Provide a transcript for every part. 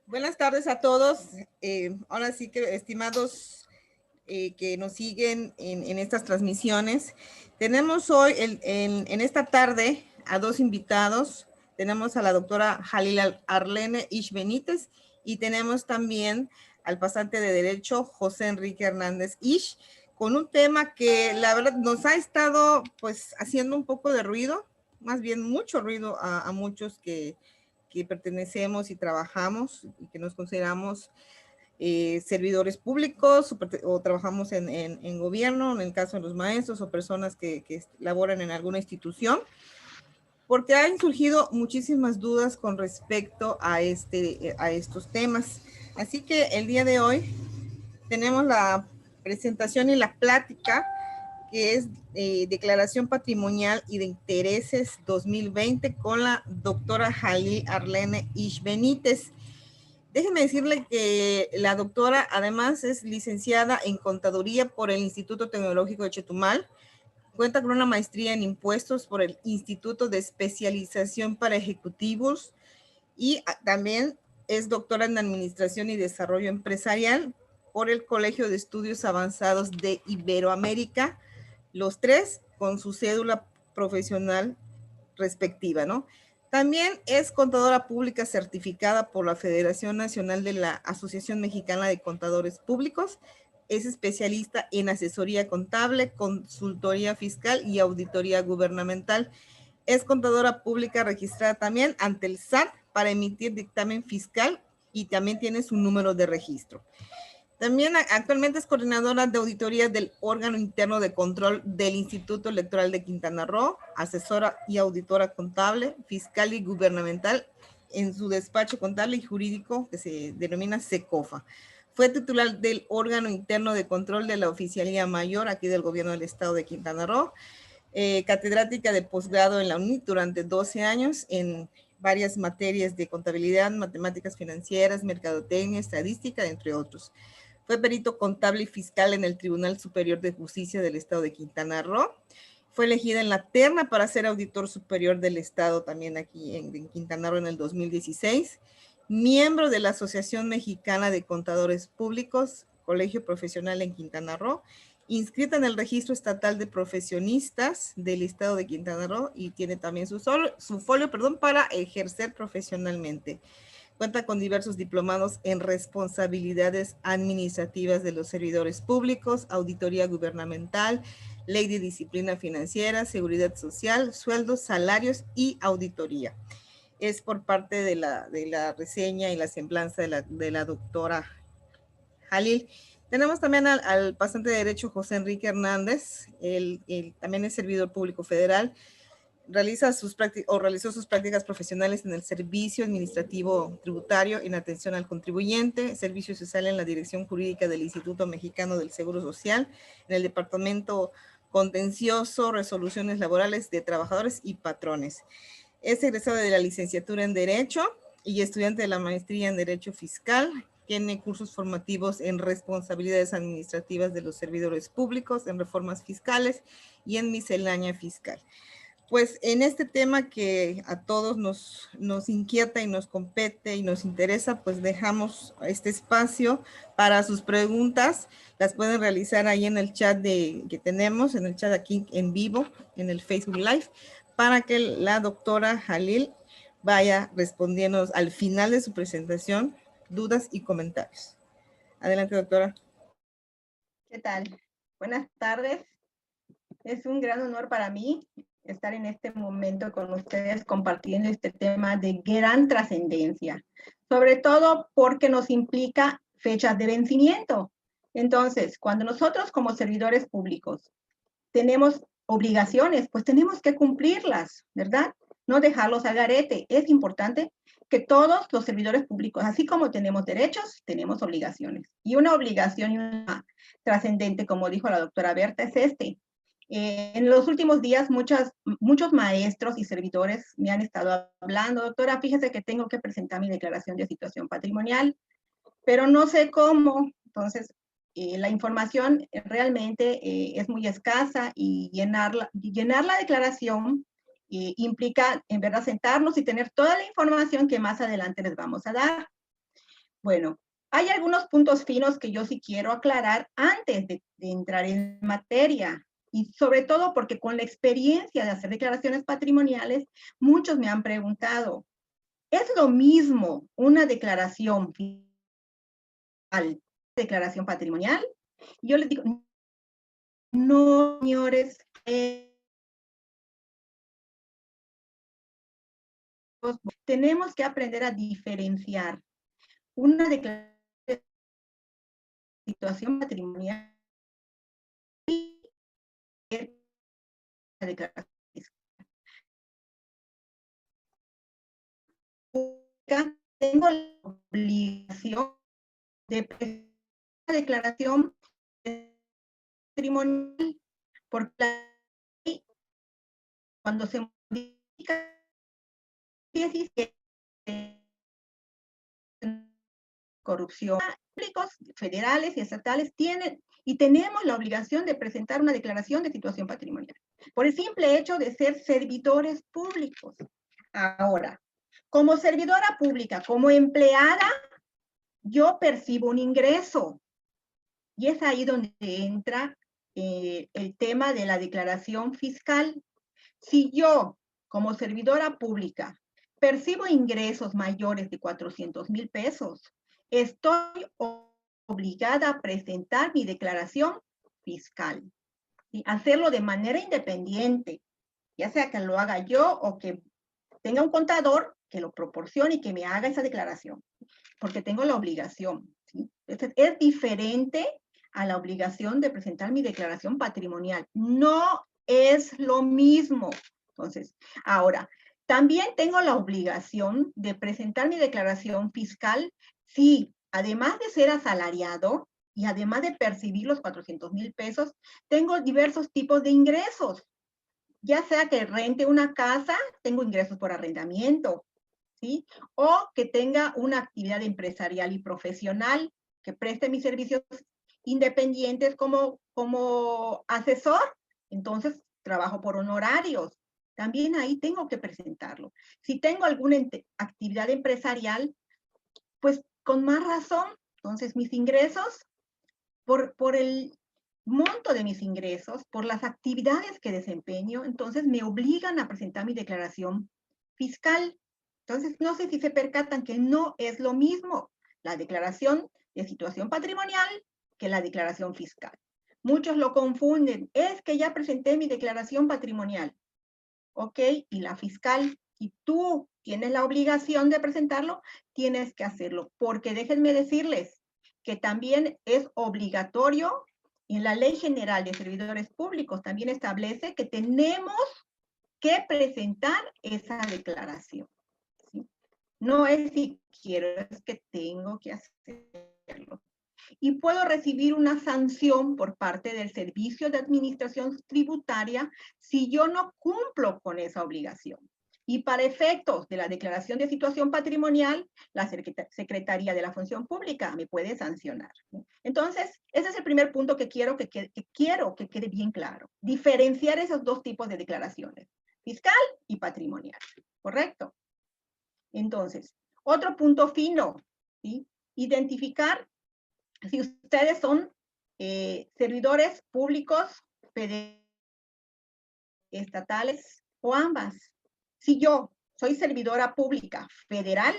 Buenas tardes a todos. Ahora sí que, estimados que nos siguen en estas transmisiones, tenemos hoy en esta tarde a dos invitados. Tenemos a la doctora Jalil Arlene Ish Benítez y tenemos también al pasante de Derecho José Enrique Hernández Ish, con un tema que la verdad nos ha estado pues haciendo un poco de ruido, más bien mucho ruido a muchos que pertenecemos y trabajamos y que nos consideramos servidores públicos o trabajamos en gobierno, en el caso de los maestros o personas que laboran en alguna institución, porque han surgido muchísimas dudas con respecto a estos temas. Así que el día de hoy tenemos la presentación y la plática que es Declaración Patrimonial y de Intereses 2020 con la doctora Jalil Arlene Ish Benítez. Déjeme decirle que la doctora además es licenciada en Contaduría por el Instituto Tecnológico de Chetumal, cuenta con una maestría en impuestos por el Instituto de Especialización para Ejecutivos y también es doctora en Administración y Desarrollo Empresarial por el Colegio de Estudios Avanzados de Iberoamérica, los tres con su cédula profesional respectiva, ¿no? También es contadora pública certificada por la Federación Nacional de la Asociación Mexicana de Contadores Públicos. Es especialista en asesoría contable, consultoría fiscal y auditoría gubernamental. Es contadora pública registrada también ante el SAT para emitir dictamen fiscal y también tiene su número de registro. También actualmente es coordinadora de auditoría del órgano interno de control del Instituto Electoral de Quintana Roo, asesora y auditora contable, fiscal y gubernamental en su despacho contable y jurídico que se denomina SECOFA. Fue titular del órgano interno de control de la Oficialía Mayor aquí del Gobierno del Estado de Quintana Roo, catedrática de posgrado en la UNIT durante 12 años en varias materias de contabilidad, matemáticas financieras, mercadotecnia, estadística, entre otros. Fue perito contable y fiscal en el Tribunal Superior de Justicia del Estado de Quintana Roo. Fue elegida en la terna para ser auditor superior del Estado también aquí en Quintana Roo en el 2016. Miembro de la Asociación Mexicana de Contadores Públicos, Colegio Profesional en Quintana Roo, inscrita en el Registro Estatal de Profesionistas del Estado de Quintana Roo y tiene también su folio para ejercer profesionalmente. Cuenta con diversos diplomados en responsabilidades administrativas de los servidores públicos, auditoría gubernamental, ley de disciplina financiera, seguridad social, sueldos, salarios y auditoría. Es por parte de la reseña y la semblanza de la doctora Jalil. Tenemos también al pasante de Derecho José Enrique Hernández, él también es servidor público federal, realizó sus prácticas profesionales en el Servicio Administrativo Tributario en atención al contribuyente, Servicio Social en la Dirección Jurídica del Instituto Mexicano del Seguro Social, en el Departamento Contencioso, Resoluciones Laborales de Trabajadores y Patrones. Es egresado de la licenciatura en Derecho y estudiante de la maestría en Derecho Fiscal. Tiene cursos formativos en responsabilidades administrativas de los servidores públicos, en reformas fiscales y en miscelánea fiscal. Pues en este tema que a todos nos inquieta y nos compete y nos interesa, pues dejamos este espacio para sus preguntas. Las pueden realizar ahí en el chat que tenemos, en el chat aquí en vivo, en el Facebook Live, para que la doctora Jalil vaya respondiendo al final de su presentación dudas y comentarios. Adelante, doctora. ¿Qué tal? Buenas tardes. Es un gran honor para mí estar en este momento con ustedes compartiendo este tema de gran trascendencia, sobre todo porque nos implica fechas de vencimiento. Entonces, cuando nosotros como servidores públicos tenemos obligaciones, pues tenemos que cumplirlas, ¿verdad? No dejarlos al garete. Es importante que todos los servidores públicos, así como tenemos derechos, tenemos obligaciones. Y una obligación y una trascendente, como dijo la doctora Berta, es en los últimos días, muchos maestros y servidores me han estado hablando, doctora, fíjese que tengo que presentar mi declaración de situación patrimonial, pero no sé cómo. Entonces, la información realmente es muy escasa y llenar la declaración implica, en verdad, sentarnos y tener toda la información que más adelante les vamos a dar. Bueno, hay algunos puntos finos que yo sí quiero aclarar antes de entrar en materia. Y sobre todo porque con la experiencia de hacer declaraciones patrimoniales, muchos me han preguntado, ¿es lo mismo una declaración fiscal, declaración patrimonial? Y yo les digo, no, señores, tenemos que aprender a diferenciar una declaración de situación patrimonial y la declaración fiscal. Tengo la obligación de presentar la declaración patrimonial porque la ley, cuando se modifica 17, corrupción, públicos, federales y estatales tienen y tenemos la obligación de presentar una declaración de situación patrimonial, por el simple hecho de ser servidores públicos. Ahora, como servidora pública, como empleada, yo percibo un ingreso. Y es ahí donde entra el tema de la declaración fiscal. Si yo, como servidora pública, percibo ingresos mayores de 400,000 pesos, estoy obligada a presentar mi declaración fiscal. ¿Sí? Hacerlo de manera independiente, ya sea que lo haga yo o que tenga un contador que lo proporcione y que me haga esa declaración, porque tengo la obligación. ¿Sí? Es diferente a la obligación de presentar mi declaración patrimonial. No es lo mismo. Entonces, ahora, también tengo la obligación de presentar mi declaración fiscal si, además de ser asalariado y además de percibir los 400,000 pesos, tengo diversos tipos de ingresos. Ya sea que rente una casa, tengo ingresos por arrendamiento, ¿sí? O que tenga una actividad empresarial y profesional, que preste mis servicios independientes como asesor, entonces trabajo por honorarios. También ahí tengo que presentarlo. Si tengo alguna actividad empresarial, pues con más razón, entonces mis ingresos, por el monto de mis ingresos, por las actividades que desempeño, entonces me obligan a presentar mi declaración fiscal. Entonces, no sé si se percatan que no es lo mismo la declaración de situación patrimonial que la declaración fiscal. Muchos lo confunden. Es que ya presenté mi declaración patrimonial. ¿Ok? Y la fiscal, si tú tienes la obligación de presentarlo, tienes que hacerlo. Porque déjenme decirles que también es obligatorio, en la Ley General de Servidores Públicos también establece que tenemos que presentar esa declaración. ¿Sí? No es si quiero, es que tengo que hacerlo. Y puedo recibir una sanción por parte del Servicio de Administración Tributaria si yo no cumplo con esa obligación. Y para efectos de la declaración de situación patrimonial, la Secretaría de la Función Pública me puede sancionar. Entonces, ese es el primer punto que quiero que quede bien claro. Diferenciar esos dos tipos de declaraciones, fiscal y patrimonial. ¿Correcto? Entonces, otro punto fino, ¿sí? Identificar si ustedes son servidores públicos, estatales o ambas. Si yo soy servidora pública federal,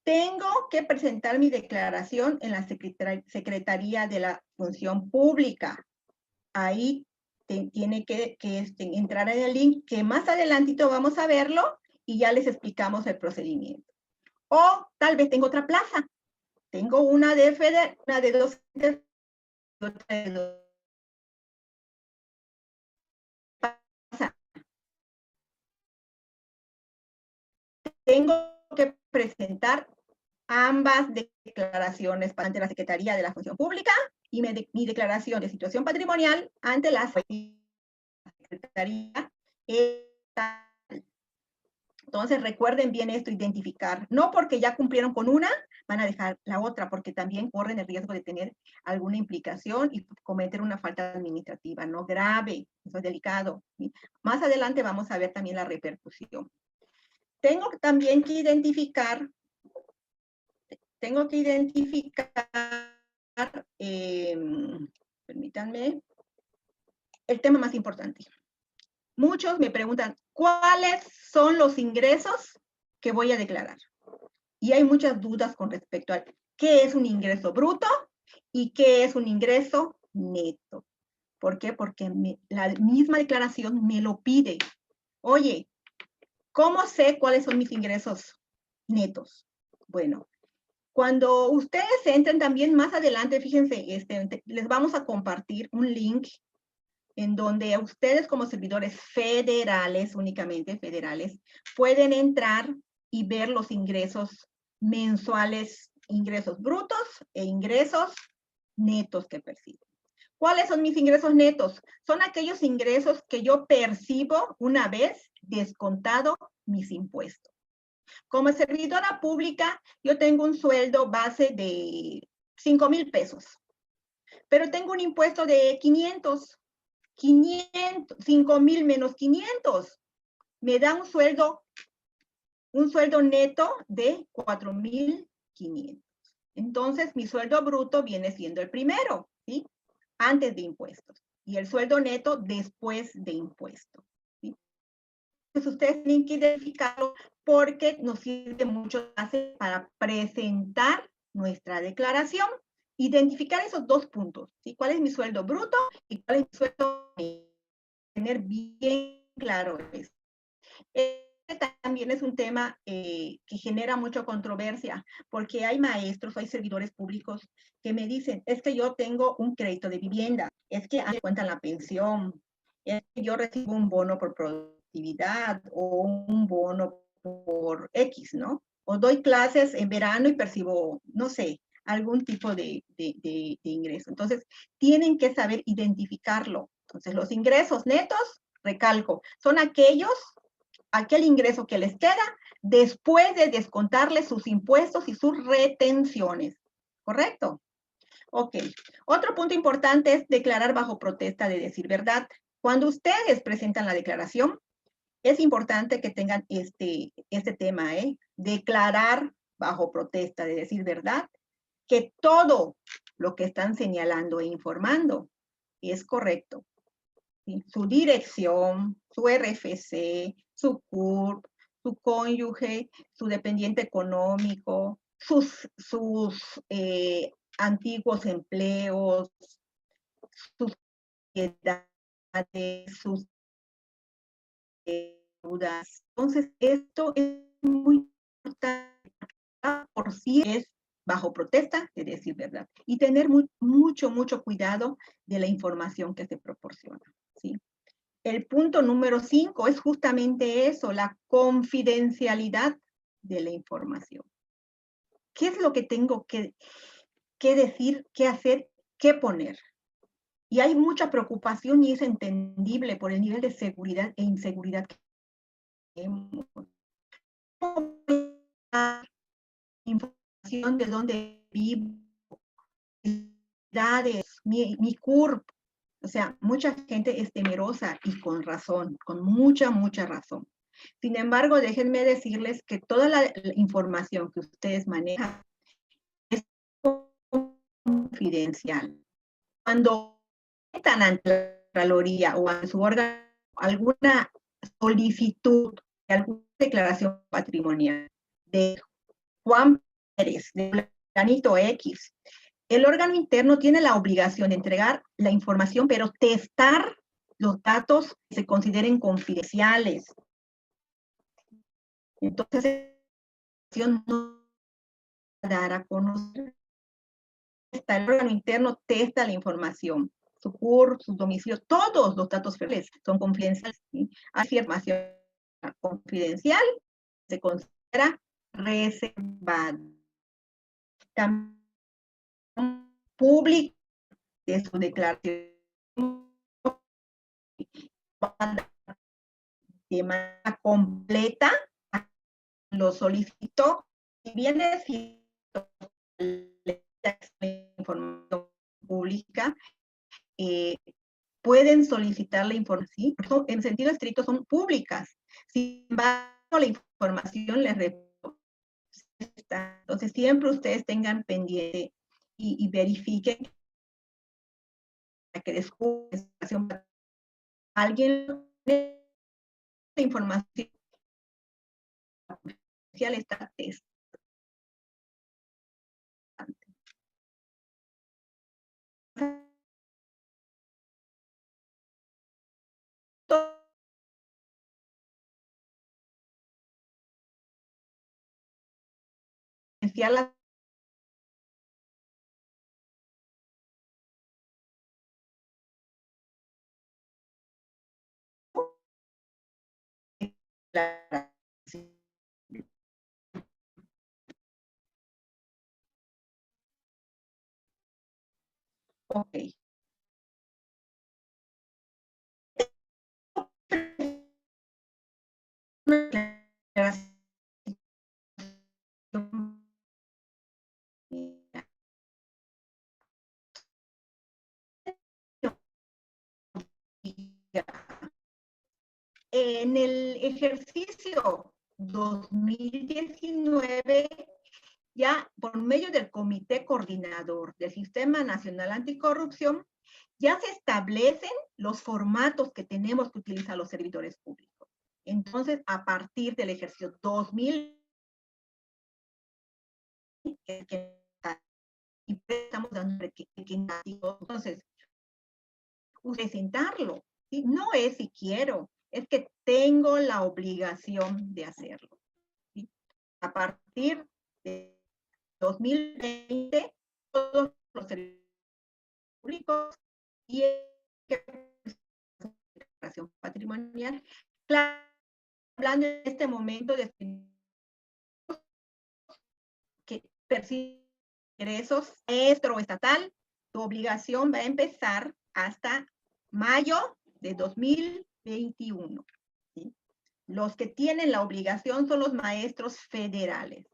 tengo que presentar mi declaración en la Secretaría de la Función Pública. Ahí tiene que entrar en el link que más adelantito vamos a verlo y ya les explicamos el procedimiento. O tal vez tengo otra plaza. Tengo una de federal, una de docentes, otra de tengo que presentar ambas declaraciones ante la Secretaría de la Función Pública y mi declaración de situación patrimonial ante la Secretaría Estatal. Entonces, recuerden bien esto, identificar. No porque ya cumplieron con una, van a dejar la otra, porque también corren el riesgo de tener alguna implicación y cometer una falta administrativa, no grave, eso es delicado. ¿Sí? Más adelante vamos a ver también la repercusión. Tengo también que identificar tengo que identificar, permítanme, el tema más importante. Muchos me preguntan, ¿cuáles son los ingresos que voy a declarar? Y hay muchas dudas con respecto a qué es un ingreso bruto y qué es un ingreso neto. ¿Por qué? Porque la misma declaración me lo pide. Oye, ¿cómo sé cuáles son mis ingresos netos? Bueno, cuando ustedes entren también más adelante, fíjense, les vamos a compartir un link en donde ustedes como servidores federales, únicamente federales, pueden entrar y ver los ingresos mensuales, ingresos brutos e ingresos netos que perciben. ¿Cuáles son mis ingresos netos? Son aquellos ingresos que yo percibo una vez descontado mis impuestos. Como servidora pública, yo tengo un sueldo base de 5,000 pesos, pero tengo un impuesto de 500, 5,000 menos 500, me da un sueldo neto de 4,500. Entonces, mi sueldo bruto viene siendo el primero, ¿sí? Antes de impuestos. Y el sueldo neto después de impuestos, ¿sí? Entonces, ustedes tienen que identificarlo porque nos sirve mucho para presentar nuestra declaración. Identificar esos dos puntos, ¿sí? ¿Cuál es mi sueldo bruto y cuál es mi sueldo neto? Tener bien claro eso. También es un tema que genera mucha controversia, porque hay maestros, hay servidores públicos que me dicen, es que yo tengo un crédito de vivienda, es que me cuentan la pensión, es que yo recibo un bono por productividad o un bono por X, ¿no? O doy clases en verano y percibo, no sé, algún tipo de ingreso. Entonces, tienen que saber identificarlo. Entonces, los ingresos netos, recalco, son aquel ingreso que les queda después de descontarles sus impuestos y sus retenciones. ¿Correcto? Ok. Otro punto importante es declarar bajo protesta de decir verdad. Cuando ustedes presentan la declaración, es importante que tengan este tema, declarar bajo protesta de decir verdad, que todo lo que están señalando e informando es correcto. ¿Sí? Su dirección, su RFC, su CURP, su cónyuge, su dependiente económico, sus antiguos empleos, sus edades, sus deudas. Entonces, esto es muy importante. Por si es bajo protesta de decir verdad. Y tener mucho cuidado de la información que se proporciona. ¿Sí? El punto número 5 es justamente eso, la confidencialidad de la información. ¿Qué es lo que tengo que decir, qué hacer, qué poner? Y hay mucha preocupación y es entendible por el nivel de seguridad e inseguridad que tenemos. Información de dónde vivo, mi CURP. O sea, mucha gente es temerosa y con razón, con mucha razón. Sin embargo, déjenme decirles que toda la información que ustedes manejan es confidencial. Cuando están ante la Contraloría o ante su órgano alguna solicitud de alguna declaración patrimonial de Juan Pérez, de Planito X, el órgano interno tiene la obligación de entregar la información, pero testar los datos que se consideren confidenciales. Entonces, no dar a conocer. El órgano interno testa la información. Su CURP, su domicilio, todos los datos federales son confidenciales. ¿Sí? Hay información confidencial, se considera reservada. También pública de su declaración de manera completa, lo solicitó, y viene la información pública, pueden solicitar la información, en sentido estricto son públicas. Sin embargo, la información les Entonces, siempre ustedes tengan pendiente y verifiquen que descubran alguien de información social está testando. La ok. En el ejercicio 2019, ya por medio del Comité Coordinador del Sistema Nacional Anticorrupción, ya se establecen los formatos que tenemos que utilizar los servidores públicos. Entonces, a partir del ejercicio 2000, estamos dando entonces, presentarlo, ¿sí? No es si quiero, es que tengo la obligación de hacerlo, ¿sí? A partir de 2020, todos los servicios públicos y declaración patrimonial. Claro, hablando en este momento de que percibe ingresos maestro o estatal, tu obligación va a empezar hasta mayo de 2021. ¿Sí? Los que tienen la obligación son los maestros federales.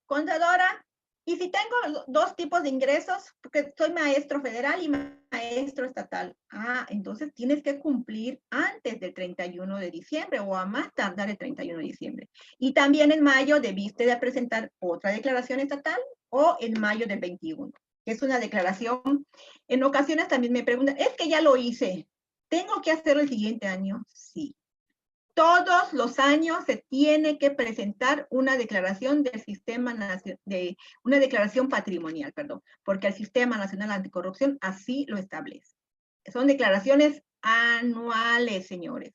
Contadora, y si tengo dos tipos de ingresos, porque soy maestro federal y maestro estatal. Ah, entonces tienes que cumplir antes del 31 de diciembre o a más tardar el 31 de diciembre. Y también en mayo debiste de presentar otra declaración estatal o en mayo del 21, que es una declaración. En ocasiones también me preguntan, es que ya lo hice, ¿tengo que hacerlo el siguiente año? Sí. Todos los años se tiene que presentar una declaración del sistema una declaración patrimonial, perdón, porque el Sistema Nacional Anticorrupción así lo establece. Son declaraciones anuales, señores,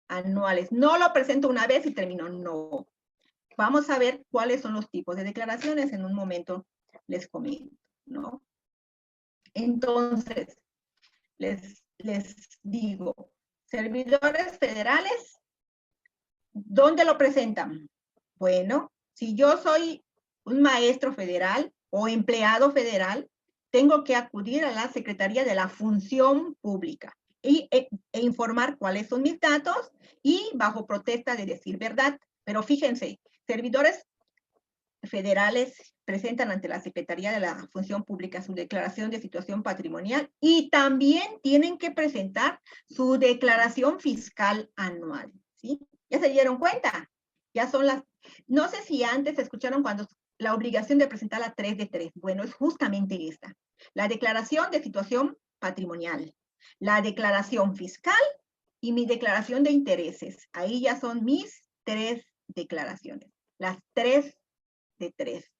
anuales. No lo presento una vez y termino, no. Vamos a ver cuáles son los tipos de declaraciones. En un momento les comento, ¿no? Entonces, les digo, servidores federales, ¿dónde lo presentan? Bueno, si yo soy un maestro federal o empleado federal, tengo que acudir a la Secretaría de la Función Pública e informar cuáles son mis datos y bajo protesta de decir verdad. Pero fíjense, servidores federales presentan ante la Secretaría de la Función Pública su declaración de situación patrimonial y también tienen que presentar su declaración fiscal anual, ¿sí? ¿Ya se dieron cuenta? Ya son las, no sé si antes escucharon cuando la obligación de presentar la 3 de 3. Bueno, es justamente esta. La declaración de situación patrimonial, la declaración fiscal y mi declaración de intereses. Ahí ya son mis 3 declaraciones. Las 3 de 3.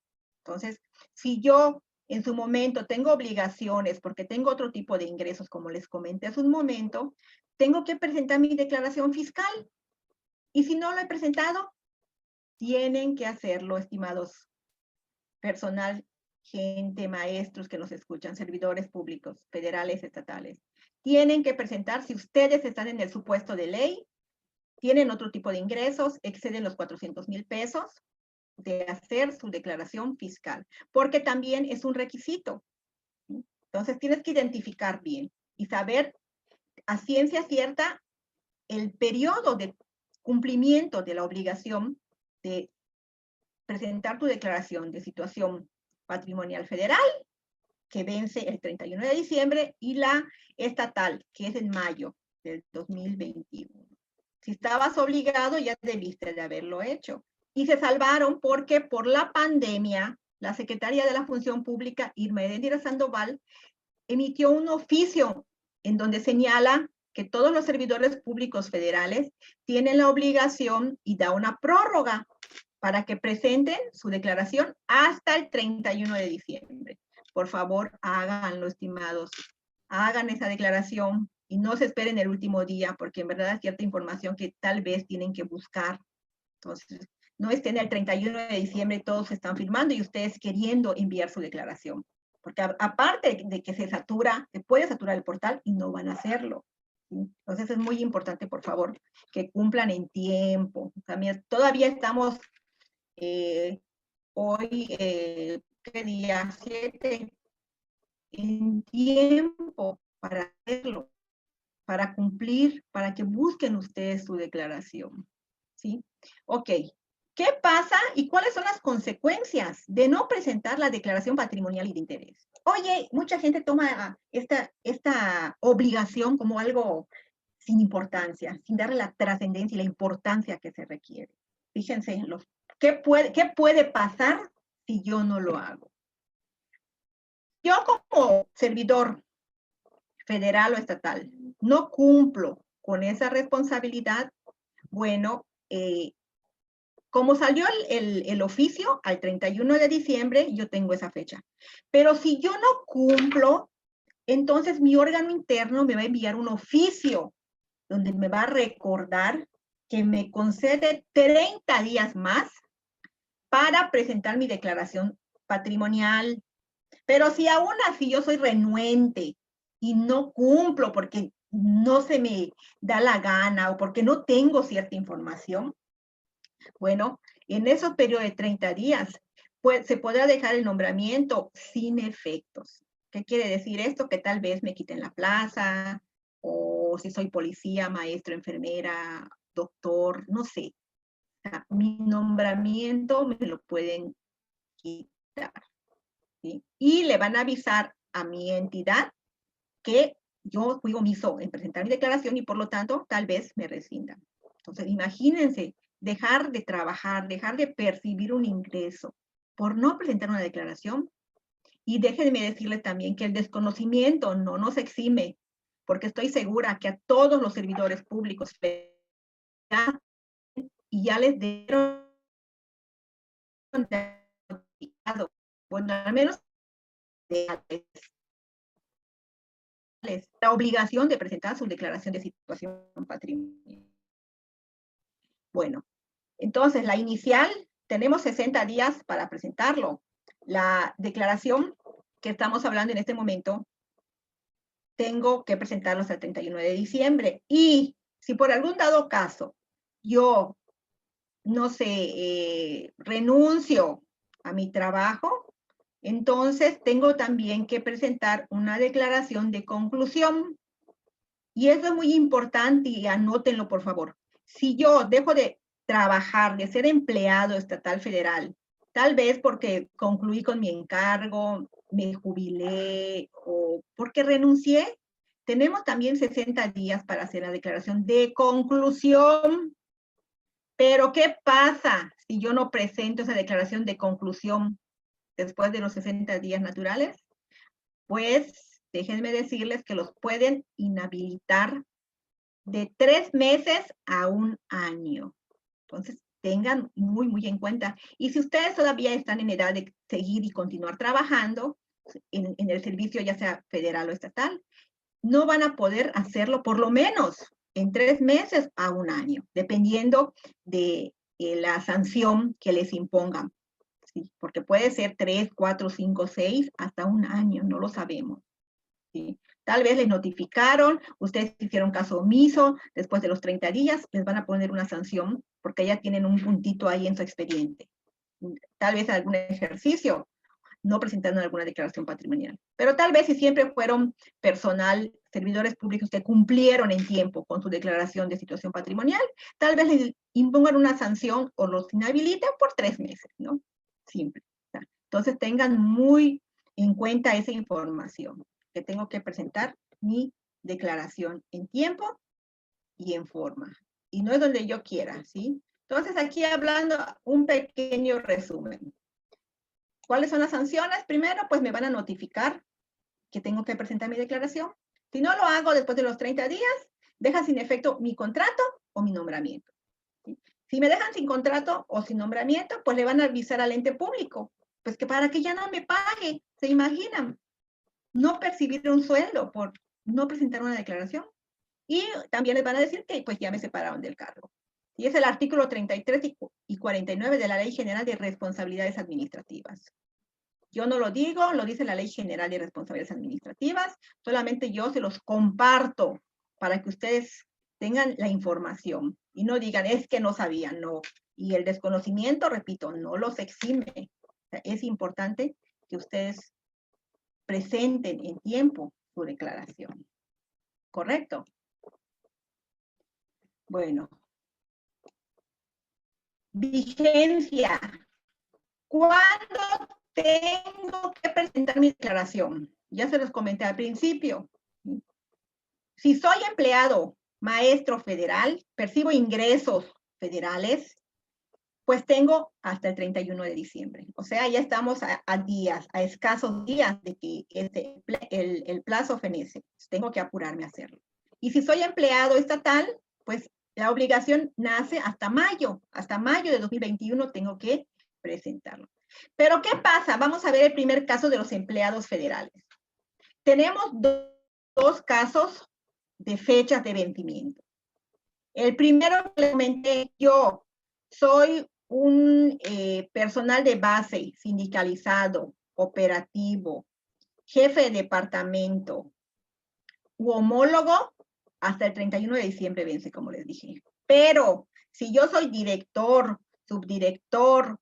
Entonces, si yo en su momento tengo obligaciones porque tengo otro tipo de ingresos, como les comenté hace un momento, tengo que presentar mi declaración fiscal. Y si no lo he presentado, tienen que hacerlo, estimados personal, gente, maestros que nos escuchan, servidores públicos, federales, estatales. Tienen que presentar, si ustedes están en el supuesto de ley, tienen otro tipo de ingresos, exceden los 400,000 pesos, de hacer su declaración fiscal, porque también es un requisito. Entonces tienes que identificar bien y saber a ciencia cierta el periodo de cumplimiento de la obligación de presentar tu declaración de situación patrimonial federal, que vence el 31 de diciembre, y la estatal, que es en mayo del 2021. Si estabas obligado, ya debiste de haberlo hecho. y se salvaron porque por la pandemia, la Secretaría de la Función Pública, Irma Heréndira Sandoval, emitió un oficio en donde señala que todos los servidores públicos federales tienen la obligación y da una prórroga para que presenten su declaración hasta el 31 de diciembre. Por favor, háganlo, estimados. Hagan esa declaración y no se esperen el último día, porque en verdad hay cierta información que tal vez tienen que buscar. Entonces, no estén el 31 de diciembre, todos están firmando y ustedes queriendo enviar su declaración. Porque aparte de que se puede saturar el portal y no van a hacerlo. ¿Sí? Entonces es muy importante, por favor, que cumplan en tiempo. También, todavía estamos hoy, ¿qué día? 7, en tiempo para hacerlo, para cumplir, para que busquen ustedes su declaración. ¿Sí? Ok. ¿Qué pasa y cuáles son las consecuencias de no presentar la declaración patrimonial y de interés? Oye, mucha gente toma esta obligación como algo sin importancia, sin darle la trascendencia y la importancia que se requiere. Fíjense, ¿qué puede pasar si yo no lo hago? Yo como servidor federal o estatal no cumplo con esa responsabilidad, bueno, como salió el oficio al 31 de diciembre, yo tengo esa fecha. Pero si yo no cumplo, entonces mi órgano interno me va a enviar un oficio donde me va a recordar que me concede 30 días más para presentar mi declaración patrimonial. Pero si aún así yo soy renuente y no cumplo porque no se me da la gana o porque no tengo cierta información, bueno, en esos periodos de 30 días pues, se podrá dejar el nombramiento sin efectos. ¿Qué quiere decir esto? Que tal vez me quiten la plaza, o si soy policía, maestro, enfermera, doctor, no sé. O sea, mi nombramiento me lo pueden quitar. ¿Sí? Y le van a avisar a mi entidad que yo fui omiso en presentar mi declaración y por lo tanto tal vez me rescindan. Entonces, imagínense, dejar de trabajar, dejar de percibir un ingreso por no presentar una declaración. Y déjenme decirles también que el desconocimiento no nos exime, porque estoy segura que a todos los servidores públicos y ya les dieron, bueno, al menos la obligación de presentar su declaración de situación patrimonial. Bueno, entonces la inicial, tenemos 60 días para presentarlo. La declaración que estamos hablando en este momento, tengo que presentarlo hasta el 31 de diciembre. Y si por algún dado caso yo, no sé, renuncio a mi trabajo, entonces tengo también que presentar una declaración de conclusión. Y eso es muy importante y anótenlo, por favor. Si yo dejo de trabajar, de ser empleado estatal federal, tal vez porque concluí con mi encargo, me jubilé o porque renuncié, tenemos también 60 días para hacer la declaración de conclusión. Pero, ¿qué pasa si yo no presento esa declaración de conclusión después de los 60 días naturales? Pues, déjenme decirles que los pueden inhabilitar de 3 meses a 1 año. Entonces, tengan muy, muy en cuenta. Y si ustedes todavía están en edad de seguir y continuar trabajando en el servicio, ya sea federal o estatal, no van a poder hacerlo por lo menos en 3 meses a 1 año, dependiendo de la sanción que les impongan. ¿Sí? Porque puede ser 3, 4, 5, 6, hasta 1 año, no lo sabemos. ¿Sí? Tal vez les notificaron, ustedes hicieron caso omiso, después de los 30 días les van a poner una sanción porque ya tienen un puntito ahí en su expediente. Tal vez algún ejercicio, no presentaron alguna declaración patrimonial. Pero tal vez si siempre fueron personal, servidores públicos que cumplieron en tiempo con su declaración de situación patrimonial, tal vez les impongan una sanción o los inhabiliten por 3 meses, ¿no? Simple. Entonces tengan muy en cuenta esa información, que tengo que presentar mi declaración en tiempo y en forma. Y no es donde yo quiera, ¿sí? Entonces, aquí hablando un pequeño resumen. ¿Cuáles son las sanciones? Primero, pues me van a notificar que tengo que presentar mi declaración. Si no lo hago después de los 30 días, deja sin efecto mi contrato o mi nombramiento. ¿Sí? Si me dejan sin contrato o sin nombramiento, pues le van a avisar al ente público, pues que para que ya no me pague, ¿se imaginan? No percibir un sueldo por no presentar una declaración. Y también les van a decir que pues ya me separaron del cargo. Y es el artículo 33 y 49 de la Ley General de Responsabilidades Administrativas. Yo no lo digo, lo dice la Ley General de Responsabilidades Administrativas, solamente yo se los comparto para que ustedes tengan la información y no digan, es que no sabían, no. Y el desconocimiento, repito, no los exime. O sea, es importante que ustedes presenten en tiempo su declaración. ¿Correcto? Bueno. Vigencia. ¿Cuándo tengo que presentar mi declaración? Ya se los comenté al principio. Si soy empleado, maestro federal, percibo ingresos federales, pues tengo hasta el 31 de diciembre. O sea, ya estamos a días, a escasos días de que el plazo fenece. Tengo que apurarme a hacerlo. Y si soy empleado estatal, pues la obligación nace hasta mayo. Hasta mayo de 2021 tengo que presentarlo. Pero, ¿qué pasa? Vamos a ver el primer caso de los empleados federales. Tenemos dos casos de fechas de vencimiento. El primero que le comenté, yo soy un personal de base sindicalizado, operativo, jefe de departamento u homólogo, hasta el 31 de diciembre vence, como les dije. Pero si yo soy director, subdirector,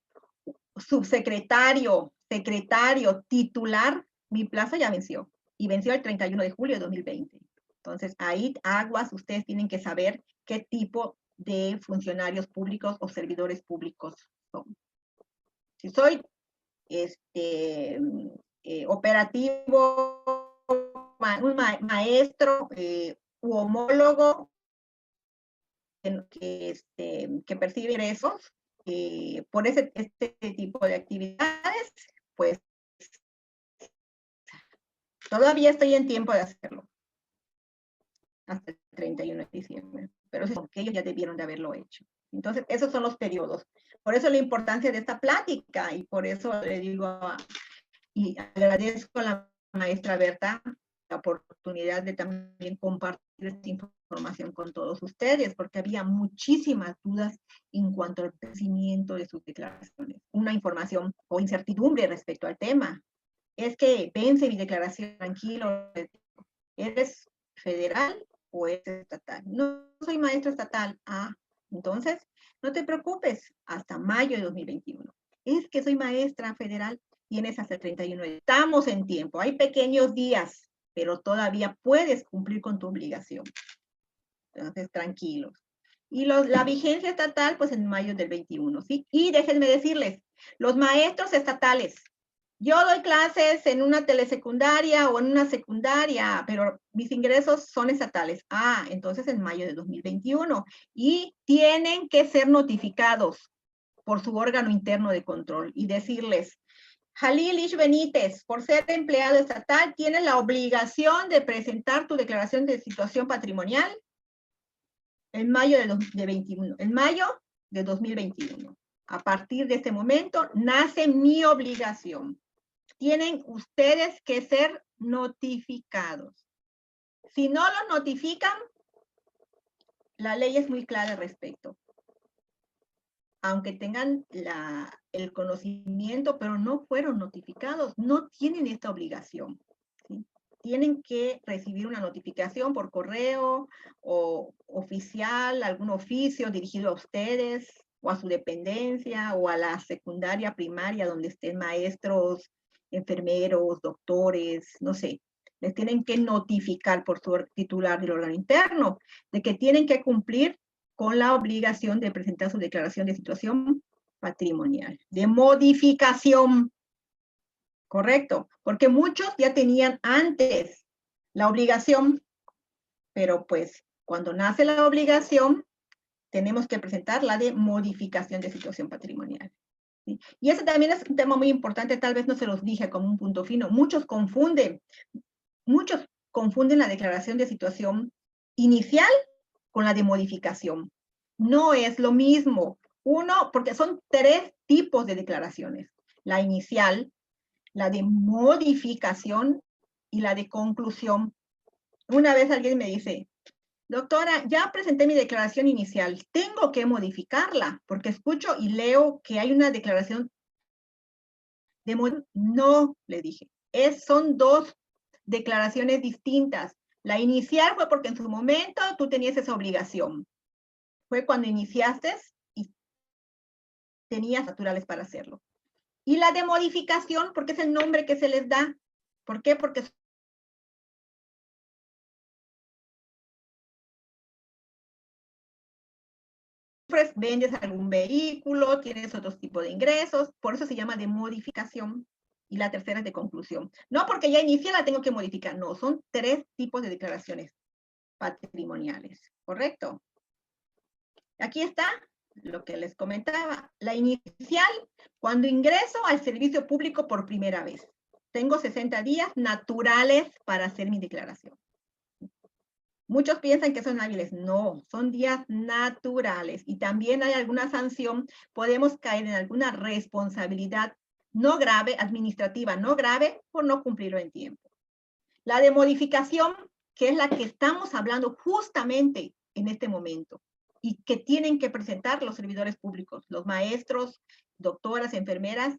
subsecretario, secretario, titular, mi plazo ya venció. Y venció el 31 de julio de 2020. Entonces, ahí aguas, ustedes tienen que saber qué tipo de funcionarios públicos o servidores públicos son. Si soy operativo, un maestro u homólogo que percibe ingresos por este tipo de actividades, pues todavía estoy en tiempo de hacerlo. Hasta el 31 de diciembre. Pero es porque ellos ya debieron de haberlo hecho. Entonces, esos son los periodos. Por eso la importancia de esta plática y por eso le digo y agradezco a la maestra Berta la oportunidad de también compartir esta información con todos ustedes, porque había muchísimas dudas en cuanto al crecimiento de sus declaraciones. Una información o incertidumbre respecto al tema. Es que vence mi declaración, tranquilo, ¿eres federal o eres estatal? No soy maestro estatal. Ah, entonces, no te preocupes, hasta mayo de 2021. Es que soy maestra federal, tienes hasta el 31. Estamos en tiempo, hay pequeños días, pero todavía puedes cumplir con tu obligación. Entonces, tranquilos. Y la vigencia estatal, pues en mayo del 21, ¿sí? Y déjenme decirles, los maestros estatales, yo doy clases en una telesecundaria o en una secundaria, pero mis ingresos son estatales. Ah, entonces en mayo de 2021. Y tienen que ser notificados por su órgano interno de control y decirles, Jalil Ish Benítez, por ser empleado estatal, tienes la obligación de presentar tu declaración de situación patrimonial en mayo de 21, en mayo de 2021. A partir de este momento nace mi obligación. Tienen ustedes que ser notificados. Si no los notifican, la ley es muy clara al respecto. Aunque tengan el conocimiento, pero no fueron notificados, no tienen esta obligación. ¿Sí? Tienen que recibir una notificación por correo o oficial, algún oficio dirigido a ustedes o a su dependencia o a la secundaria primaria donde estén maestros, enfermeros, doctores, no sé. Les tienen que notificar por su titular del órgano interno de que tienen que cumplir con la obligación de presentar su declaración de situación patrimonial, de modificación. Correcto, porque muchos ya tenían antes la obligación, pero pues cuando nace la obligación, tenemos que presentar la de modificación de situación patrimonial. ¿Sí? Y ese también es un tema muy importante, tal vez no se los dije como un punto fino. Muchos confunden la declaración de situación inicial con la de modificación. No es lo mismo. Uno, porque son 3 tipos de declaraciones. La inicial, la de modificación y la de conclusión. Una vez alguien me dice, doctora, ya presenté mi declaración inicial, tengo que modificarla, porque escucho y leo que hay una declaración de modificación. No, le dije, son 2 declaraciones distintas. La inicial fue porque en su momento tú tenías esa obligación. Fue cuando iniciaste y tenías naturales para hacerlo. Y la de modificación, porque es el nombre que se les da. ¿Por qué? Porque vendes algún vehículo, tienes otro tipo de ingresos, por eso se llama de modificación. Y la tercera es de conclusión. No porque ya inicié la tengo que modificar, no, son 3 tipos de declaraciones patrimoniales, ¿correcto? Aquí está lo que les comentaba. La inicial, cuando ingreso al servicio público por primera vez. Tengo 60 días naturales para hacer mi declaración. Muchos piensan que son hábiles. No, son días naturales. Y también hay alguna sanción. Podemos caer en alguna responsabilidad no grave, administrativa no grave, por no cumplirlo en tiempo. La de modificación, que es la que estamos hablando justamente en este momento, y que tienen que presentar los servidores públicos, los maestros, doctoras, enfermeras,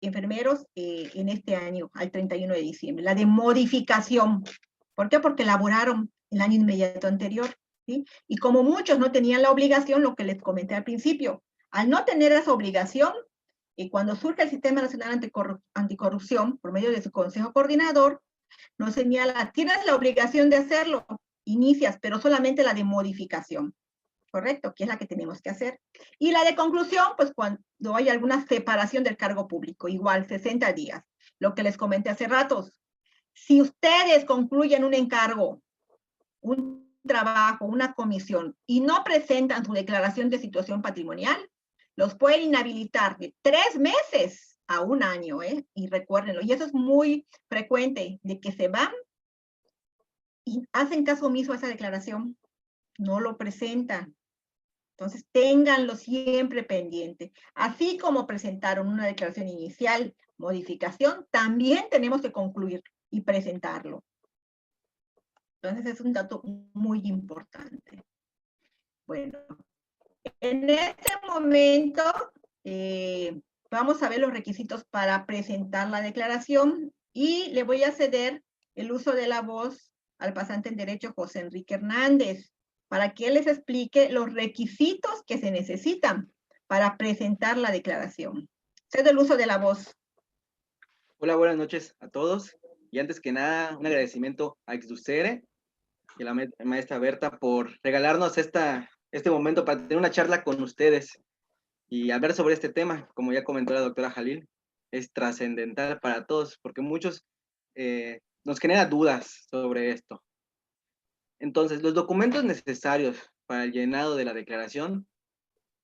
enfermeros en este año, al 31 de diciembre. La de modificación. ¿Por qué? Porque elaboraron el año inmediato anterior. ¿Sí? Y como muchos no tenían la obligación, lo que les comenté al principio, al no tener esa obligación, y cuando surge el Sistema Nacional Anticorrupción, por medio de su Consejo Coordinador, nos señala, tienes la obligación de hacerlo, inicias, pero solamente la de modificación, ¿correcto? Que es la que tenemos que hacer. Y la de conclusión, pues cuando hay alguna separación del cargo público, igual 60 días. Lo que les comenté hace ratos. Si ustedes concluyen un encargo, un trabajo, una comisión, y no presentan su declaración de situación patrimonial, los pueden inhabilitar de 3 meses a 1 año, ¿eh? Y recuérdenlo. Y eso es muy frecuente, de que se van y hacen caso omiso a esa declaración, no lo presentan. Entonces, ténganlo siempre pendiente. Así como presentaron una declaración inicial, modificación, también tenemos que concluir y presentarlo. Entonces, es un dato muy importante. Bueno, en este momento vamos a ver los requisitos para presentar la declaración y le voy a ceder el uso de la voz al pasante en Derecho José Enrique Hernández para que él les explique los requisitos que se necesitan para presentar la declaración. Cedo el uso de la voz. Hola, buenas noches a todos. Y antes que nada, un agradecimiento a Exducere y a la maestra Berta por regalarnos este momento para tener una charla con ustedes y hablar sobre este tema. Como ya comentó la doctora Jalil, es trascendental para todos porque muchos nos genera dudas sobre esto. Entonces, los documentos necesarios para el llenado de la declaración,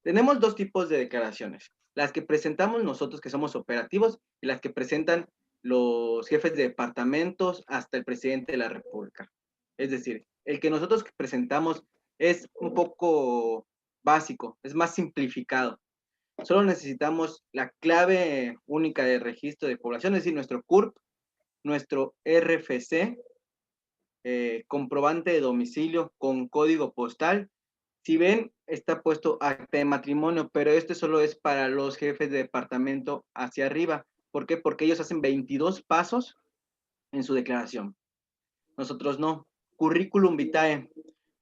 tenemos 2 tipos de declaraciones. Las que presentamos nosotros, que somos operativos, y las que presentan los jefes de departamentos hasta el presidente de la República. Es decir, el que nosotros presentamos es un poco básico, es más simplificado. Solo necesitamos la clave única de registro de población, es decir, nuestro CURP, nuestro RFC, comprobante de domicilio con código postal. Si ven, está puesto acta de matrimonio, pero este solo es para los jefes de departamento hacia arriba. ¿Por qué? Porque ellos hacen 22 pasos en su declaración. Nosotros no. Currículum vitae,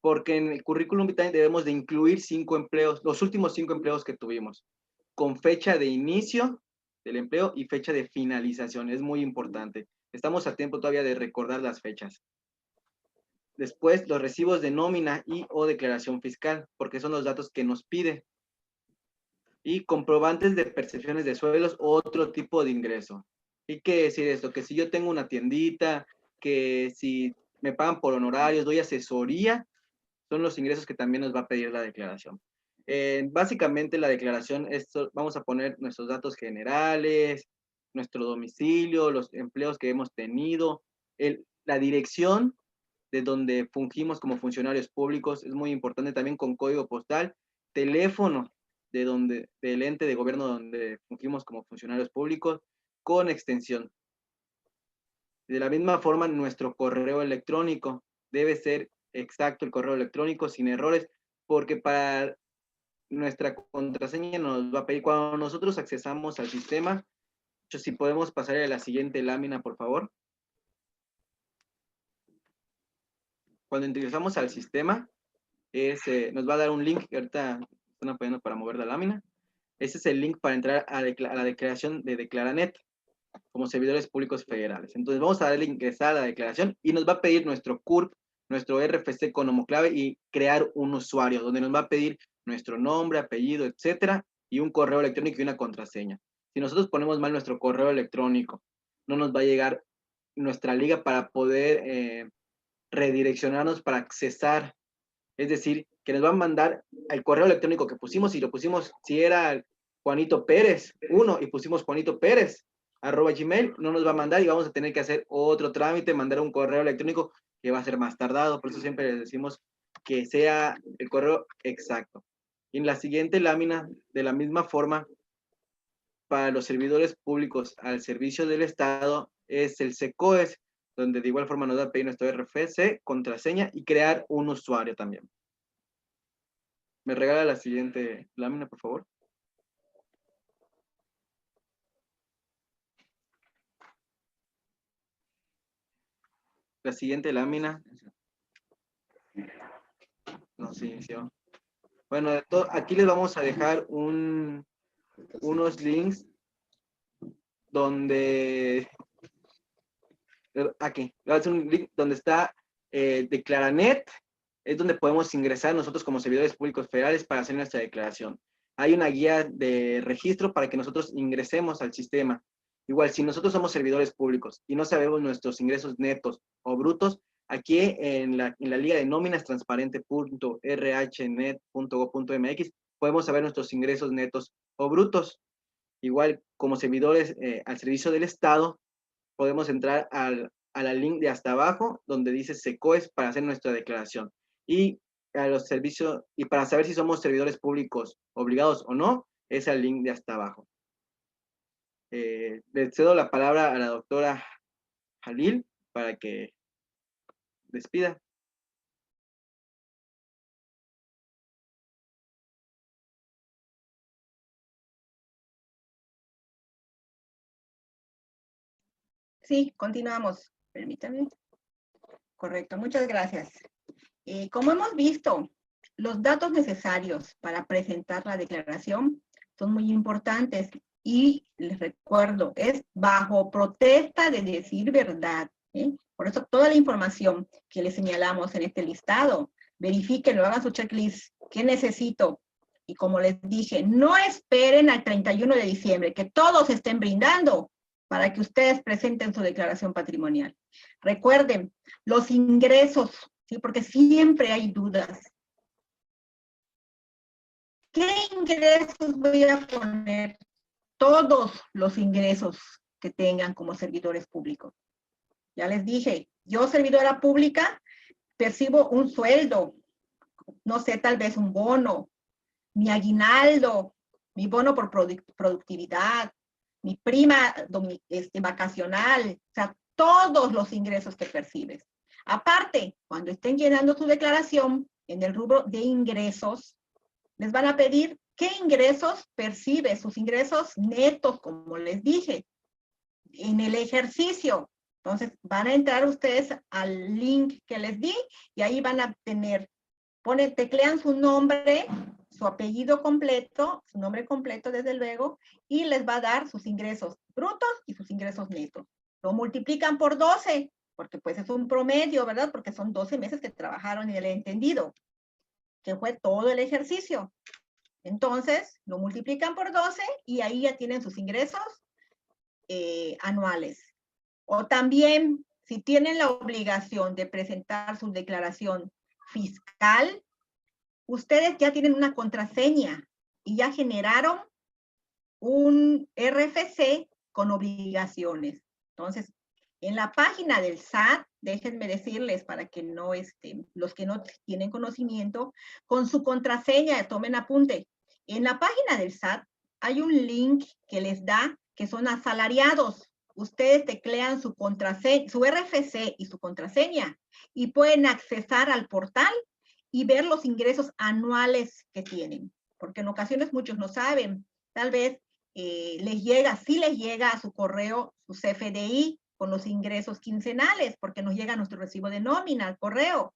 porque en el currículum vitae debemos de incluir 5 empleos, los últimos 5 empleos que tuvimos, con fecha de inicio del empleo y fecha de finalización. Es muy importante. Estamos a tiempo todavía de recordar las fechas. Después, los recibos de nómina y o declaración fiscal, porque son los datos que nos pide. Y comprobantes de percepciones de sueldos o otro tipo de ingreso. ¿Y qué decir esto? Que si yo tengo una tiendita, que si me pagan por honorarios, doy asesoría, son los ingresos que también nos va a pedir la declaración. Básicamente la declaración, vamos a poner nuestros datos generales, nuestro domicilio, los empleos que hemos tenido, la dirección de donde fungimos como funcionarios públicos, es muy importante también con código postal, teléfono del ente de gobierno donde fungimos como funcionarios públicos, con extensión. De la misma forma, nuestro correo electrónico debe ser exacto, el correo electrónico sin errores, porque para nuestra contraseña nos va a pedir, cuando nosotros accesamos al sistema, si podemos pasar a la siguiente lámina, por favor. Cuando ingresamos al sistema, nos va a dar un link, que ahorita están apoyando para mover la lámina. Ese es el link para entrar a la declaración de Declaranet como servidores públicos federales. Entonces vamos a darle a ingresar a la declaración y nos va a pedir nuestro CURP, nuestro RFC con homoclave y crear un usuario, donde nos va a pedir nuestro nombre, apellido, etcétera, y un correo electrónico y una contraseña. Si nosotros ponemos mal nuestro correo electrónico, no nos va a llegar nuestra liga para poder redireccionarnos para accesar. Es decir, que nos van a mandar el correo electrónico que pusimos, y lo pusimos, si era Juanito Pérez 1 y pusimos Juanito Pérez @gmail, no nos va a mandar y vamos a tener que hacer otro trámite, mandar un correo electrónico que va a ser más tardado. Por eso siempre les decimos que sea el correo exacto. Y en la siguiente lámina, de la misma forma, para los servidores públicos al servicio del Estado, es el SECOES, donde de igual forma nos va a pedir nuestro RFC, contraseña y crear un usuario también. ¿Me regala la siguiente lámina, por favor? La siguiente lámina. No se inició. Bueno, aquí les vamos a dejar unos links donde... Aquí, es un link donde está Declaranet, es donde podemos ingresar nosotros como servidores públicos federales para hacer nuestra declaración. Hay una guía de registro para que nosotros ingresemos al sistema. Igual, si nosotros somos servidores públicos y no sabemos nuestros ingresos netos o brutos, aquí en la liga de nóminas transparente.rhnet.gov.mx podemos saber nuestros ingresos netos o brutos. Igual, como servidores al servicio del Estado, podemos entrar a la link de hasta abajo donde dice SECOES para hacer nuestra declaración. Y a los servicios, y para saber si somos servidores públicos obligados o no, es el link de hasta abajo. Le cedo la palabra a la doctora Jalil para que despida. Sí, continuamos. Permítame. Correcto, muchas gracias. Como hemos visto, los datos necesarios para presentar la declaración son muy importantes y les recuerdo, es bajo protesta de decir verdad. Por eso toda la información que les señalamos en este listado, verifíquenlo, hagan su checklist. ¿Qué necesito? Y como les dije, no esperen al 31 de diciembre, que todos estén brindando para que ustedes presenten su declaración patrimonial. Recuerden, los ingresos, ¿sí? Porque siempre hay dudas. ¿Qué ingresos voy a poner? Todos los ingresos que tengan como servidores públicos. Ya les dije, yo servidora pública percibo un sueldo, no sé, tal vez un bono, mi aguinaldo, mi bono por productividad, mi prima vacacional, o sea, todos los ingresos que percibes. Aparte, cuando estén llenando su declaración en el rubro de ingresos, les van a pedir qué ingresos percibe, sus ingresos netos, como les dije, en el ejercicio. Entonces, van a entrar ustedes al link que les di y ahí van a tener, teclean su nombre, su apellido completo, su nombre completo desde luego, y les va a dar sus ingresos brutos y sus ingresos netos. Lo multiplican por 12, porque pues es un promedio, ¿verdad? Porque son 12 meses que trabajaron en el entendido, que fue todo el ejercicio. Entonces, lo multiplican por 12 y ahí ya tienen sus ingresos anuales. O también, si tienen la obligación de presentar su declaración fiscal, ustedes ya tienen una contraseña y ya generaron un RFC con obligaciones. Entonces, en la página del SAT, déjenme decirles para que no, los que no tienen conocimiento, con su contraseña, tomen apunte. En la página del SAT hay un link que les da que son asalariados. Ustedes teclean su contraseña, su RFC y su contraseña y pueden accesar al portal y ver los ingresos anuales que tienen. Porque en ocasiones muchos no saben. Tal vez les llega a su correo su CFDI con los ingresos quincenales, porque nos llega nuestro recibo de nómina al correo.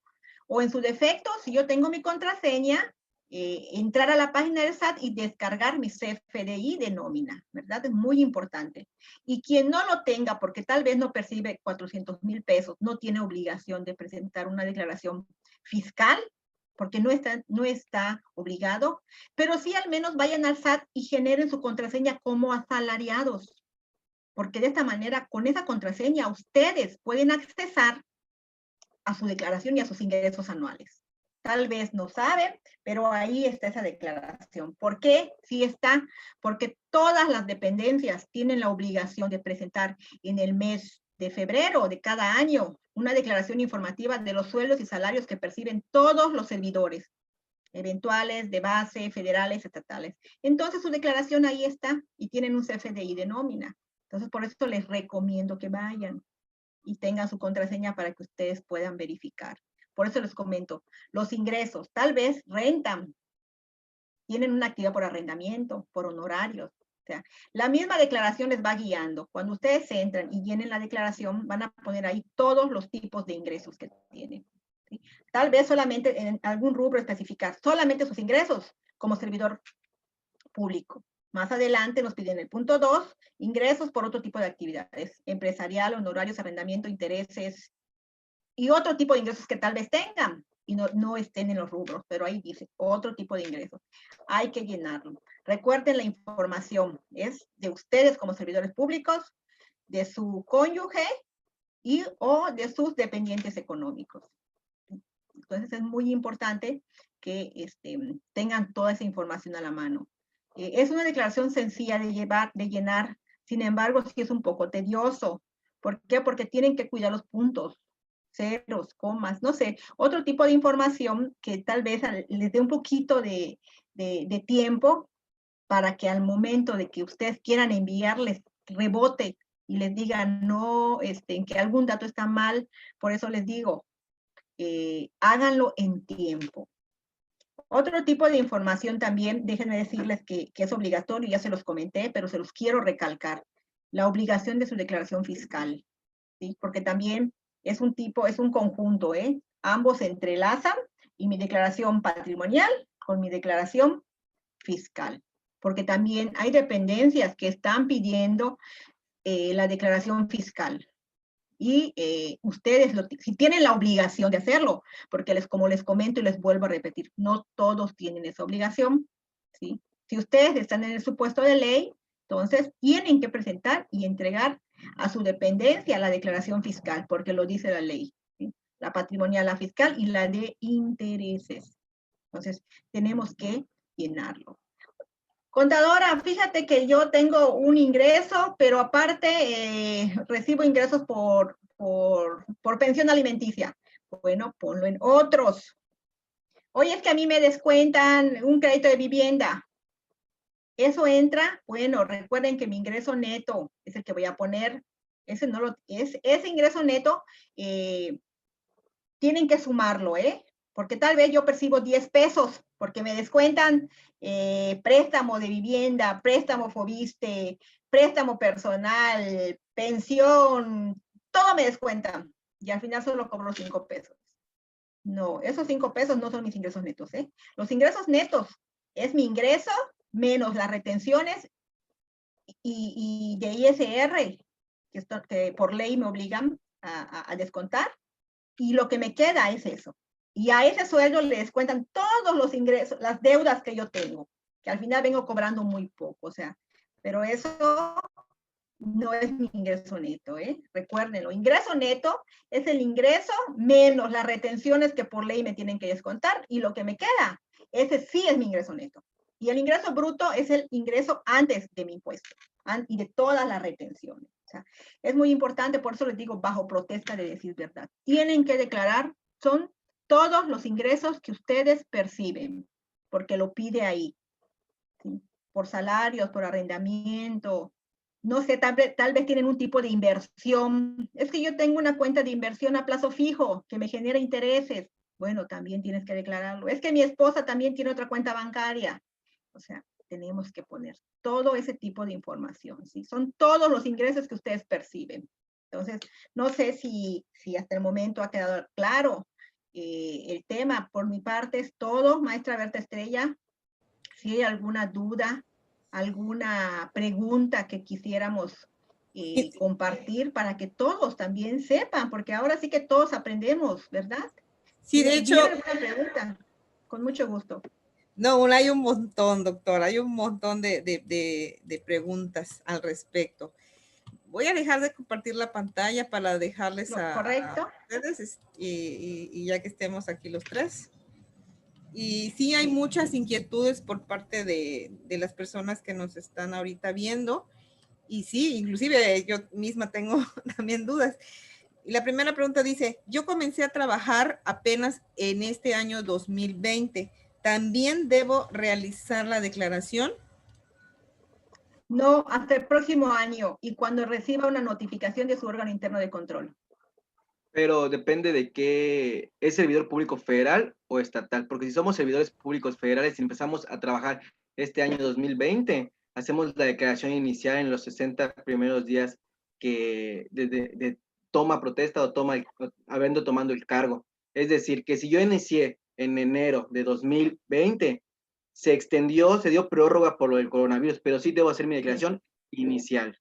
O en su defecto, si yo tengo mi contraseña, entrar a la página del SAT y descargar mi CFDI de nómina, ¿verdad? Es muy importante. Y quien no lo tenga, porque tal vez no percibe 400,000 pesos, no tiene obligación de presentar una declaración fiscal, porque no está obligado, pero sí al menos vayan al SAT y generen su contraseña como asalariados, porque de esta manera, con esa contraseña, ustedes pueden accesar a su declaración y a sus ingresos anuales. Tal vez no saben, pero ahí está esa declaración. ¿Por qué? Sí está, porque todas las dependencias tienen la obligación de presentar en el mes de febrero de cada año una declaración informativa de los sueldos y salarios que perciben todos los servidores, eventuales, de base, federales, estatales. Entonces su declaración ahí está y tienen un CFDI de nómina. Entonces por eso les recomiendo que vayan y tengan su contraseña para que ustedes puedan verificar. Por eso les comento, los ingresos, tal vez rentan, tienen una actividad por arrendamiento, por honorarios. O sea, la misma declaración les va guiando. Cuando ustedes entran y llenen la declaración, van a poner ahí todos los tipos de ingresos que tienen. ¿Sí? Tal vez solamente en algún rubro especificar, solamente sus ingresos como servidor público. Más adelante nos piden el punto 2, ingresos por otro tipo de actividades, empresarial, honorarios, arrendamiento, intereses y otro tipo de ingresos que tal vez tengan y no estén en los rubros, pero ahí dice otro tipo de ingresos. Hay que llenarlo. Recuerden, la información es de ustedes como servidores públicos, de su cónyuge y o de sus dependientes económicos. Entonces es muy importante que tengan toda esa información a la mano. Es una declaración sencilla de llenar, sin embargo, sí es un poco tedioso. ¿Por qué? Porque tienen que cuidar los puntos, ceros, comas, no sé, otro tipo de información que tal vez les dé un poquito de tiempo para que al momento de que ustedes quieran enviarles rebote y les digan no, en que algún dato está mal. Por eso les digo, háganlo en tiempo. Otro tipo de información también, déjenme decirles que es obligatorio, ya se los comenté, pero se los quiero recalcar. La obligación de su declaración fiscal, ¿sí? Porque también es un conjunto, ¿eh? Ambos se entrelazan y mi declaración patrimonial con mi declaración fiscal. Porque también hay dependencias que están pidiendo la declaración fiscal. Y ustedes, si tienen la obligación de hacerlo, porque como les comento y les vuelvo a repetir, no todos tienen esa obligación, ¿sí? Si ustedes están en el supuesto de ley, entonces tienen que presentar y entregar a su dependencia la declaración fiscal, porque lo dice la ley, ¿sí? La patrimonial, la fiscal y la de intereses. Entonces, tenemos que llenarlo. Contadora, fíjate que yo tengo un ingreso, pero aparte recibo ingresos por pensión alimenticia. Bueno, ponlo en otros. Oye, es que a mí me descuentan un crédito de vivienda. ¿Eso entra? Bueno, recuerden que mi ingreso neto es el que voy a poner. Ese ingreso neto tienen que sumarlo, ¿eh? Porque tal vez yo percibo 10 pesos, porque me descuentan préstamo de vivienda, préstamo Fobiste, préstamo personal, pensión, todo me descuentan. Y al final solo cobro 5 pesos. No, esos 5 pesos no son mis ingresos netos, ¿eh? Los ingresos netos es mi ingreso menos las retenciones y de ISR, que por ley me obligan a descontar. Y lo que me queda es eso. Y a ese sueldo le descuentan todos los ingresos, las deudas que yo tengo, que al final vengo cobrando muy poco, o sea, pero eso no es mi ingreso neto, ¿eh? Recuérdenlo, ingreso neto es el ingreso menos las retenciones que por ley me tienen que descontar y lo que me queda. ese sí es mi ingreso neto. Y el ingreso bruto es el ingreso antes de mi impuesto y de todas las retenciones. O sea, es muy importante, por eso les digo, bajo protesta de decir verdad. Tienen que declarar, son todos los ingresos que ustedes perciben, porque lo pide ahí. ¿Sí? Por salarios, por arrendamiento, no sé, tal vez tienen un tipo de inversión. Es que yo tengo una cuenta de inversión a plazo fijo que me genera intereses. Bueno, también tienes que declararlo. Es que mi esposa también tiene otra cuenta bancaria. O sea, tenemos que poner todo ese tipo de información, ¿sí? Son todos los ingresos que ustedes perciben. Entonces, no sé si hasta el momento ha quedado claro el tema. Por mi parte es todo, maestra Berta Estrella. Si hay alguna duda, alguna pregunta que quisiéramos compartir para que todos también sepan, porque ahora sí que todos aprendemos, ¿verdad? Sí, de hecho. ¿Tienen alguna pregunta? Con mucho gusto. No, hay un montón, doctora, hay un montón de preguntas al respecto. Voy a dejar de compartir la pantalla para dejarles ¿Correcto? a ustedes y ya que estemos aquí los tres. Y sí hay muchas inquietudes por parte de las personas que nos están ahorita viendo. Y sí, inclusive yo misma tengo también dudas. Y la primera pregunta dice, yo comencé a trabajar apenas en este año 2020. ¿También debo realizar la declaración? No, hasta el próximo año y cuando reciba una notificación de su órgano interno de control. Pero depende de qué es servidor público federal o estatal, porque si somos servidores públicos federales y empezamos a trabajar este año 2020, hacemos la declaración inicial en los 60 primeros días que de toma protesta o habiendo tomando el cargo. Es decir, que si yo inicié en enero de 2020, se extendió, se dio prórroga por lo del coronavirus, pero sí debo hacer mi declaración inicial.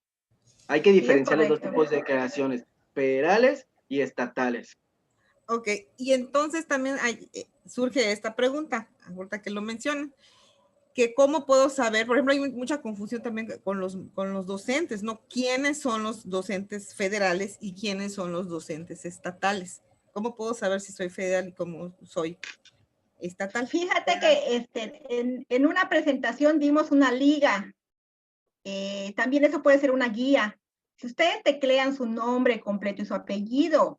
Hay que diferenciar los dos tipos de declaraciones, federales y estatales. Ok, y entonces también surge esta pregunta, ahorita que lo mencionan, que cómo puedo saber, por ejemplo, hay mucha confusión también con los docentes, ¿no? ¿Quiénes son los docentes federales y quiénes son los docentes estatales? ¿Cómo puedo saber si soy federal y cómo soy estatal? Fíjate que en una presentación dimos una liga. También eso puede ser una guía. Si ustedes teclean su nombre completo y su apellido,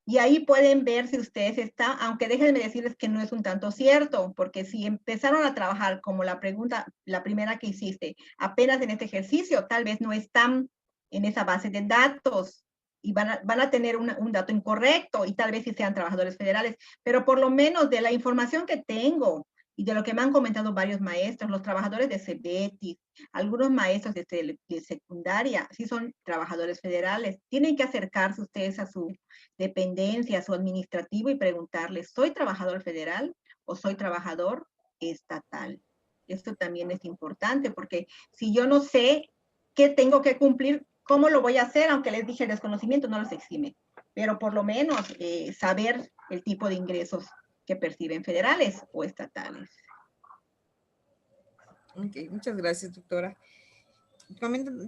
y ahí pueden ver si ustedes están, aunque déjenme decirles que no es un tanto cierto, porque si empezaron a trabajar como la primera que hiciste, apenas en este ejercicio, tal vez no están en esa base de datos y van a tener un dato incorrecto y tal vez sí sean trabajadores federales, pero por lo menos de la información que tengo y de lo que me han comentado varios maestros, los trabajadores de CEBETIS, algunos maestros de secundaria, sí son trabajadores federales, tienen que acercarse ustedes a su dependencia, a su administrativo y preguntarles, ¿soy trabajador federal o soy trabajador estatal? Esto también es importante porque si yo no sé qué tengo que cumplir, ¿cómo lo voy a hacer? Aunque les dije el desconocimiento no los exime, pero por lo menos saber el tipo de ingresos que perciben federales o estatales. Ok, muchas gracias, doctora.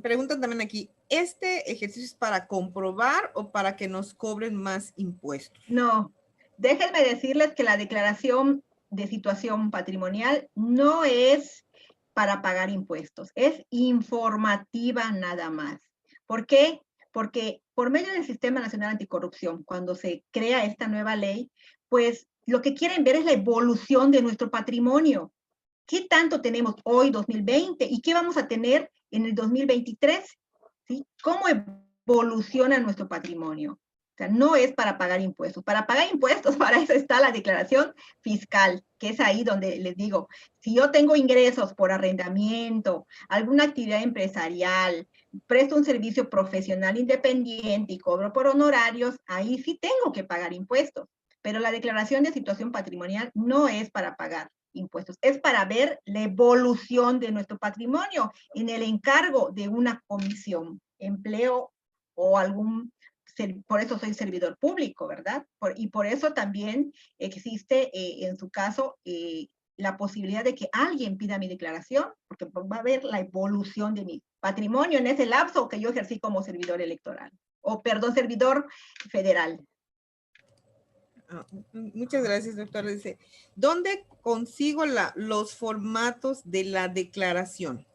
Preguntan también aquí, ¿este ejercicio es para comprobar o para que nos cobren más impuestos? No, déjenme decirles que la declaración de situación patrimonial no es para pagar impuestos, es informativa nada más. ¿Por qué? Porque por medio del Sistema Nacional Anticorrupción, cuando se crea esta nueva ley, pues lo que quieren ver es la evolución de nuestro patrimonio. ¿Qué tanto tenemos hoy, 2020, y qué vamos a tener en el 2023? ¿Sí? ¿Cómo evoluciona nuestro patrimonio? O sea, no es para pagar impuestos. Para pagar impuestos, para eso está la declaración fiscal, que es ahí donde les digo, si yo tengo ingresos por arrendamiento, alguna actividad empresarial, presto un servicio profesional independiente y cobro por honorarios, ahí sí tengo que pagar impuestos. Pero la declaración de situación patrimonial no es para pagar impuestos, es para ver la evolución de nuestro patrimonio en el encargo de una comisión, empleo o algún, por eso soy servidor público, ¿verdad? Y por eso también existe en su caso la posibilidad de que alguien pida mi declaración, porque va a ver la evolución de mi patrimonio en ese lapso que yo ejercí como servidor electoral, o perdón, servidor federal. Muchas gracias, doctora. Dice, ¿dónde consigo los formatos de la declaración?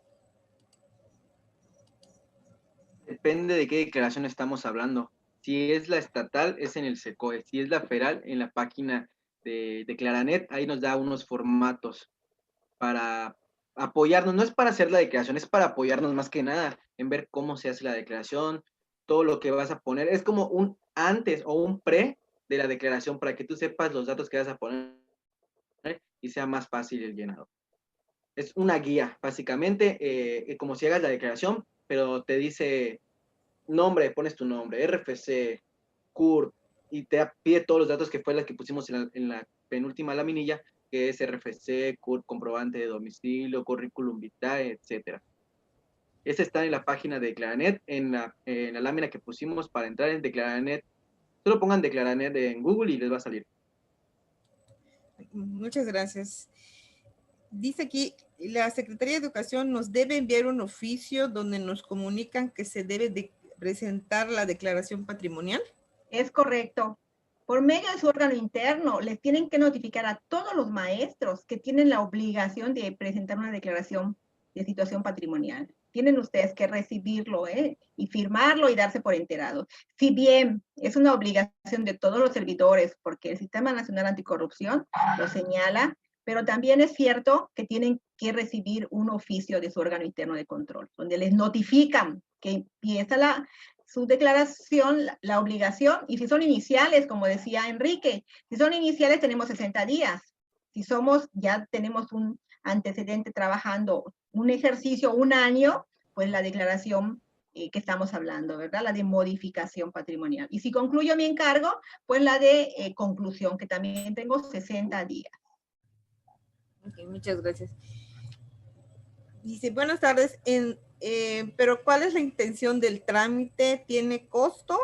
Depende de qué declaración estamos hablando. Si es la estatal, es en el SECOE. Si es la federal, en la página de Declaranet, ahí nos da unos formatos para apoyarnos. No es para hacer la declaración, es para apoyarnos más que nada en ver cómo se hace la declaración, todo lo que vas a poner. Es como un antes o un pre de la declaración para que tú sepas los datos que vas a poner y sea más fácil el llenado. Es una guía, básicamente, como si hagas la declaración, pero te dice nombre, pones tu nombre, RFC, CURP, y te pide todos los datos que fue la que pusimos en la penúltima laminilla, que es RFC, CURP, comprobante de domicilio, currículum vitae, etcétera. Ese está en la página de Declaranet, en la lámina que pusimos para entrar en Declaranet. Solo pongan Declaranet en Google y les va a salir. Muchas gracias. Dice aquí, la Secretaría de Educación nos debe enviar un oficio donde nos comunican que se debe de presentar la declaración patrimonial. Es correcto. Por medio de su órgano interno, les tienen que notificar a todos los maestros que tienen la obligación de presentar una declaración de situación patrimonial. Tienen ustedes que recibirlo, y firmarlo y darse por enterados. Si bien es una obligación de todos los servidores, porque el Sistema Nacional Anticorrupción lo señala, pero también es cierto que tienen que recibir un oficio de su órgano interno de control, donde les notifican que empieza su declaración, la obligación, y si son iniciales, como decía Enrique, si son iniciales tenemos 60 días. Si somos, ya tenemos un antecedente trabajando un ejercicio, un año, pues la declaración que estamos hablando, ¿verdad? La de modificación patrimonial. Y si concluyo mi encargo, pues la de conclusión, que también tengo 60 días. Okay, muchas gracias. Dice, buenas tardes, pero ¿cuál es la intención del trámite? ¿Tiene costo?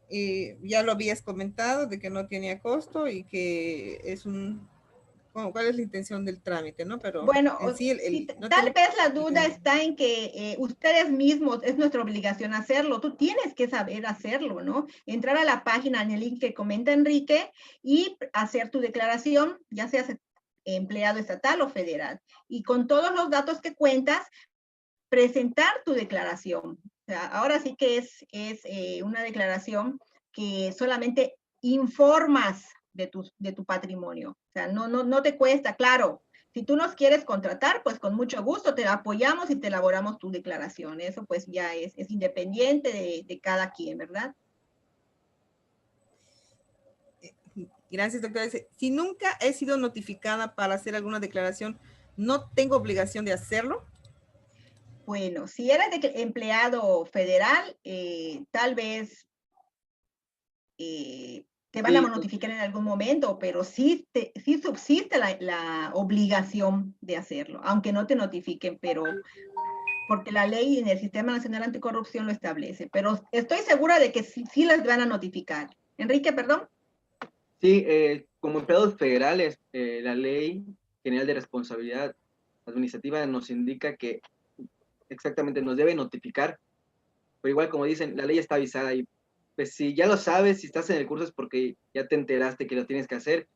Ya lo habías comentado de que no tenía costo y que es ¿cuál es la intención del trámite, no? Pero bueno, en sí, sí, no tal tiene... vez la duda está en que ustedes mismos, es nuestra obligación hacerlo, tú tienes que saber hacerlo, ¿no? Entrar a la página en el link que comenta Enrique y hacer tu declaración, ya seas empleado estatal o federal. Y con todos los datos que cuentas, presentar tu declaración. O sea, ahora sí que es una declaración que solamente informas de tu patrimonio. O sea, no te cuesta, claro. Si tú nos quieres contratar, pues con mucho gusto te apoyamos y te elaboramos tu declaración. Eso pues ya es independiente de cada quien, ¿verdad? Gracias, doctora. Si nunca he sido notificada para hacer alguna declaración, ¿no tengo obligación de hacerlo? Bueno, si eres empleado federal, tal vez te van a Sí, notificar en algún momento, pero sí subsiste la obligación de hacerlo, aunque no te notifiquen, pero porque la ley en el Sistema Nacional Anticorrupción lo establece. Pero estoy segura de que sí las van a notificar. Enrique, perdón. sí, como empleados federales, la Ley General de Responsabilidad Administrativa nos indica que exactamente nos debe notificar, pero igual como dicen, la ley está avisada y pues si ya lo sabes, si estás en el curso es porque ya te enteraste que lo tienes que hacer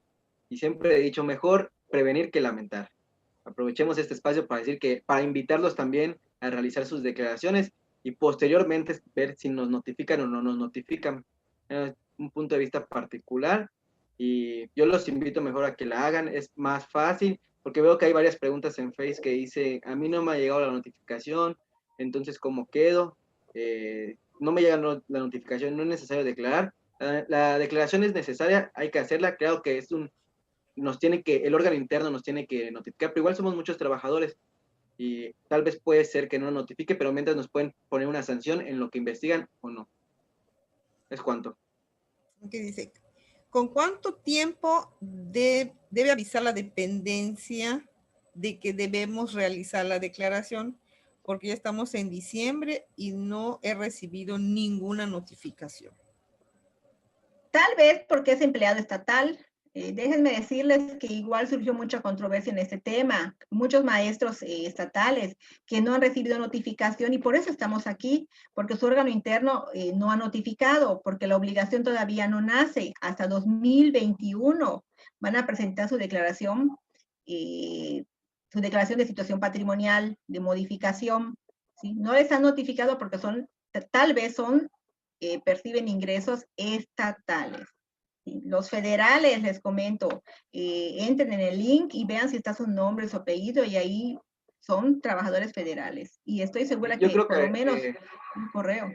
y siempre he dicho mejor prevenir que lamentar. Aprovechemos este espacio para decir que, para invitarlos también a realizar sus declaraciones y posteriormente ver si nos notifican o no nos notifican. Un punto de vista particular y yo los invito mejor a que la hagan, es más fácil porque veo que hay varias preguntas en Face que dice, a mí no me ha llegado la notificación, entonces ¿cómo quedo? No me llega la notificación, no es necesario declarar. La declaración es necesaria, hay que hacerla, creo que es el órgano interno nos tiene que notificar, pero igual somos muchos trabajadores y tal vez puede ser que no notifique, pero mientras nos pueden poner una sanción en lo que investigan o no. ¿Es cuánto? ¿Qué dice? ¿Con cuánto tiempo debe avisar la dependencia de que debemos realizar la declaración? Porque ya estamos en diciembre y no he recibido ninguna notificación. Tal vez porque es empleado estatal, Déjenme decirles que igual surgió mucha controversia en este tema. Muchos maestros estatales que no han recibido notificación y por eso estamos aquí, porque su órgano interno no ha notificado, porque la obligación todavía no nace. Hasta 2021 van a presentar su declaración de situación patrimonial, de modificación. ¿Sí? No les han notificado porque tal vez perciben ingresos estatales. Los federales, les comento, entren en el link y vean si está su nombre, su apellido, y ahí son trabajadores federales. Y estoy segura Yo que creo por lo menos un correo.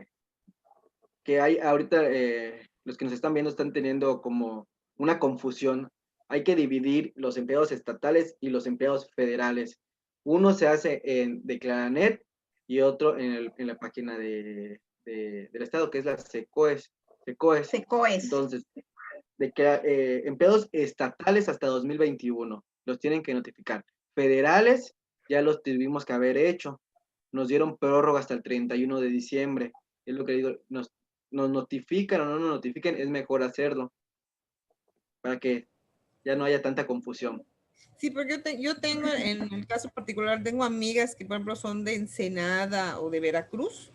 que hay ahorita, los que nos están viendo están teniendo como una confusión. Hay que dividir los empleados estatales y los empleados federales. Uno se hace en Declaranet y otro en la página del Estado, que es la SECOES. SECOES. Entonces, empleados estatales hasta 2021 los tienen que notificar. Federales ya los tuvimos que haber hecho. Nos dieron prórroga hasta el 31 de diciembre. Es lo que digo, nos notifican o no nos notifiquen, es mejor hacerlo para que ya no haya tanta confusión. Sí, porque yo tengo, en el caso particular, tengo amigas que, por ejemplo, son de Ensenada o de Veracruz,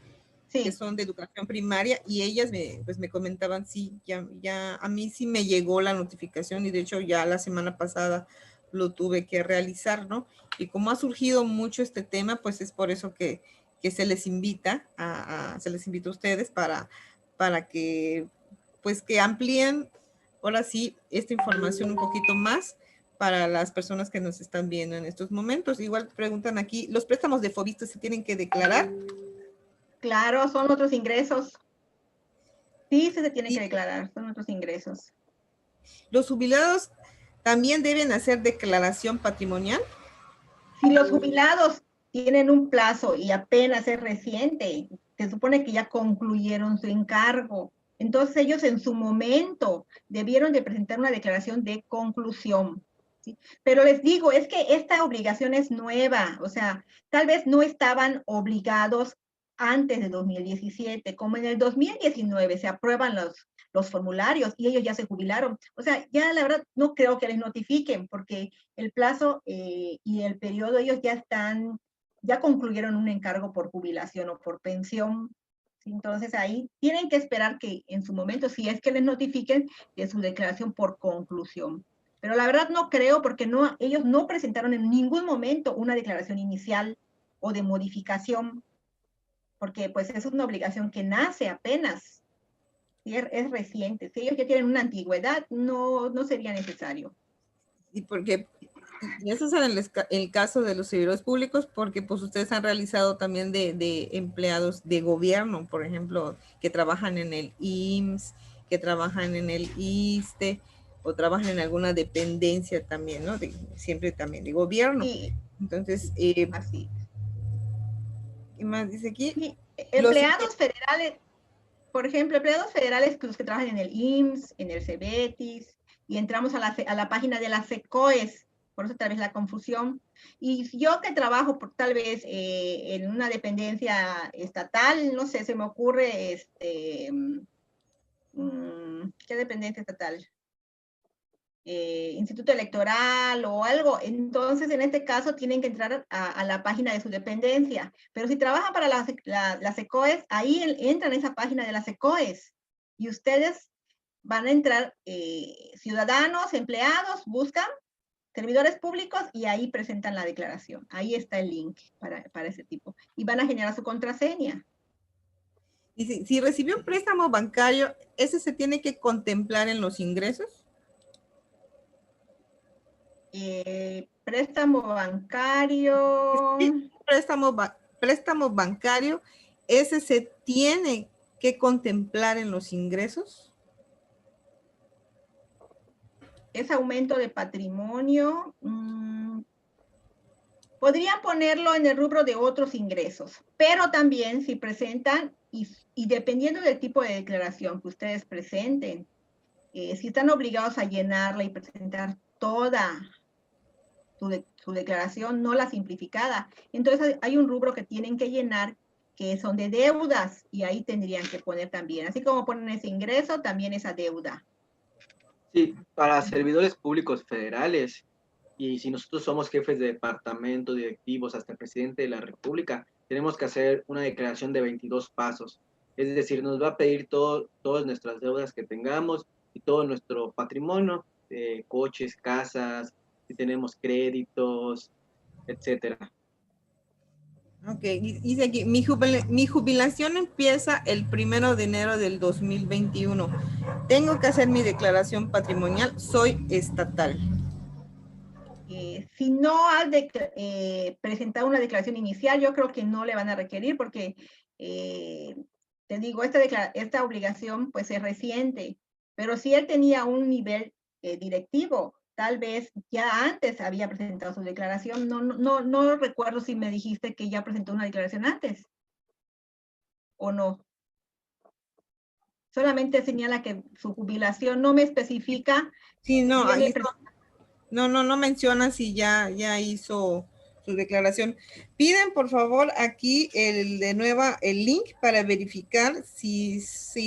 Sí. que son de educación primaria, y ellas pues me comentaban, sí, ya a mí sí me llegó la notificación, y de hecho ya la semana pasada lo tuve que realizar, ¿no? Y como ha surgido mucho este tema, pues es por eso que se les invita se les invita a ustedes para que, pues que amplíen, ahora sí, esta información un poquito más para las personas que nos están viendo en estos momentos. Igual preguntan aquí, ¿los préstamos de Fobiste se tienen que declarar? Claro, son otros ingresos. Sí, se tienen que declarar, son otros ingresos. ¿Los jubilados también deben hacer declaración patrimonial? Si los jubilados tienen un plazo y apenas es reciente, se supone que ya concluyeron su encargo. Entonces ellos en su momento debieron de presentar una declaración de conclusión. ¿Sí? Pero les digo, es que esta obligación es nueva, o sea, tal vez no estaban obligados antes de 2017, como en el 2019 se aprueban los formularios y ellos ya se jubilaron. O sea, ya la verdad no creo que les notifiquen porque el plazo y el periodo ellos ya concluyeron un encargo por jubilación o por pensión. Entonces ahí tienen que esperar que en su momento, si es que les notifiquen, de su declaración por conclusión. Pero la verdad no creo porque ellos no presentaron en ningún momento una declaración inicial o de modificación, porque pues eso es una obligación que nace apenas, y es reciente. Si ellos ya tienen una antigüedad, no sería necesario. Y porque y eso es el caso de los servidores públicos, porque pues ustedes han realizado también de empleados de gobierno, por ejemplo, que trabajan en el IMSS, que trabajan en el ISSSTE, o trabajan en alguna dependencia también, ¿no? Siempre también de gobierno. Sí. Entonces, así. ¿Qué más dice aquí? Sí. Empleados federales, por ejemplo, empleados federales los que trabajan en el IMSS, en el CEBETIS, y entramos a la página de la SECOES, por eso tal vez la confusión. Y yo que trabajo tal vez en una dependencia estatal, no sé, se me ocurre, ¿qué dependencia estatal? Instituto Electoral o algo, entonces en este caso tienen que entrar a la página de su dependencia, pero si trabajan para la SECOES, ahí entran a esa página de la SECOES y ustedes van a entrar ciudadanos, empleados, buscan servidores públicos y ahí presentan la declaración, ahí está el link para ese tipo y van a generar su contraseña. Y si recibió un préstamo bancario, ¿ese se tiene que contemplar en los ingresos? Préstamo bancario. Sí, préstamo bancario, ¿ese se tiene que contemplar en los ingresos? Es aumento de patrimonio. Podrían ponerlo en el rubro de otros ingresos, pero también si presentan, y dependiendo del tipo de declaración que ustedes presenten, si están obligados a llenarla y presentar toda su declaración, no la simplificada, entonces hay un rubro que tienen que llenar que son de deudas y ahí tendrían que poner también, así como ponen ese ingreso, también esa deuda. Sí, para servidores públicos federales, y si nosotros somos jefes de departamento, directivos, hasta el presidente de la República, tenemos que hacer una declaración de 22 pasos. Es decir, nos va a pedir todas nuestras deudas que tengamos y todo nuestro patrimonio, coches, casas, si tenemos créditos, etcétera. Ok, dice aquí, mi jubilación empieza el 1 de enero del 2021. Tengo que hacer mi declaración patrimonial, soy estatal. Si no has presentado una declaración inicial, yo creo que no le van a requerir porque, te digo, esta obligación pues es reciente, pero si él tenía un nivel directivo, tal vez ya antes había presentado su declaración. No recuerdo si me dijiste que ya presentó una declaración antes o no. Solamente señala que su jubilación no me especifica. Sí, no, ahí no menciona si ya hizo su declaración. Piden, por favor, aquí el link para verificar si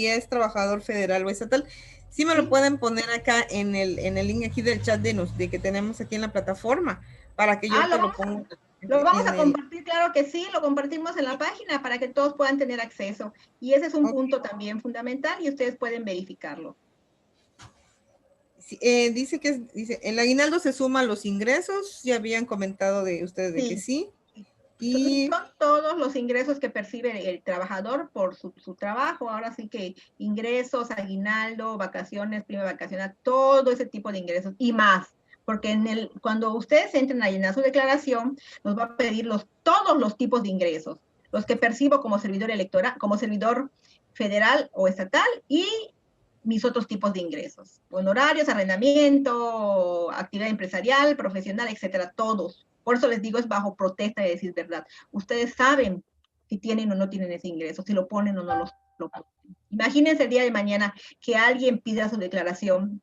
es trabajador federal o estatal. Sí me lo pueden poner acá en el link aquí del chat de que tenemos aquí en la plataforma, para que yo te lo ponga. Lo vamos a compartir, claro que sí, lo compartimos en la página para que todos puedan tener acceso. Y ese es un punto también fundamental y ustedes pueden verificarlo. Sí, dice el aguinaldo se suma a los ingresos, ya habían comentado de ustedes de que sí. Y son todos los ingresos que percibe el trabajador por su trabajo. Ahora sí que ingresos, aguinaldo, vacaciones, prima vacacional, todo ese tipo de ingresos y más. Porque cuando ustedes entren a llenar su declaración, nos va a pedir todos los tipos de ingresos. Los que percibo como servidor electoral, como servidor federal o estatal y mis otros tipos de ingresos. Honorarios, arrendamiento, actividad empresarial, profesional, etcétera, todos. Por eso les digo, es bajo protesta de decir verdad. Ustedes saben si tienen o no tienen ese ingreso, si lo ponen o no lo ponen. Imagínense el día de mañana que alguien pida su declaración,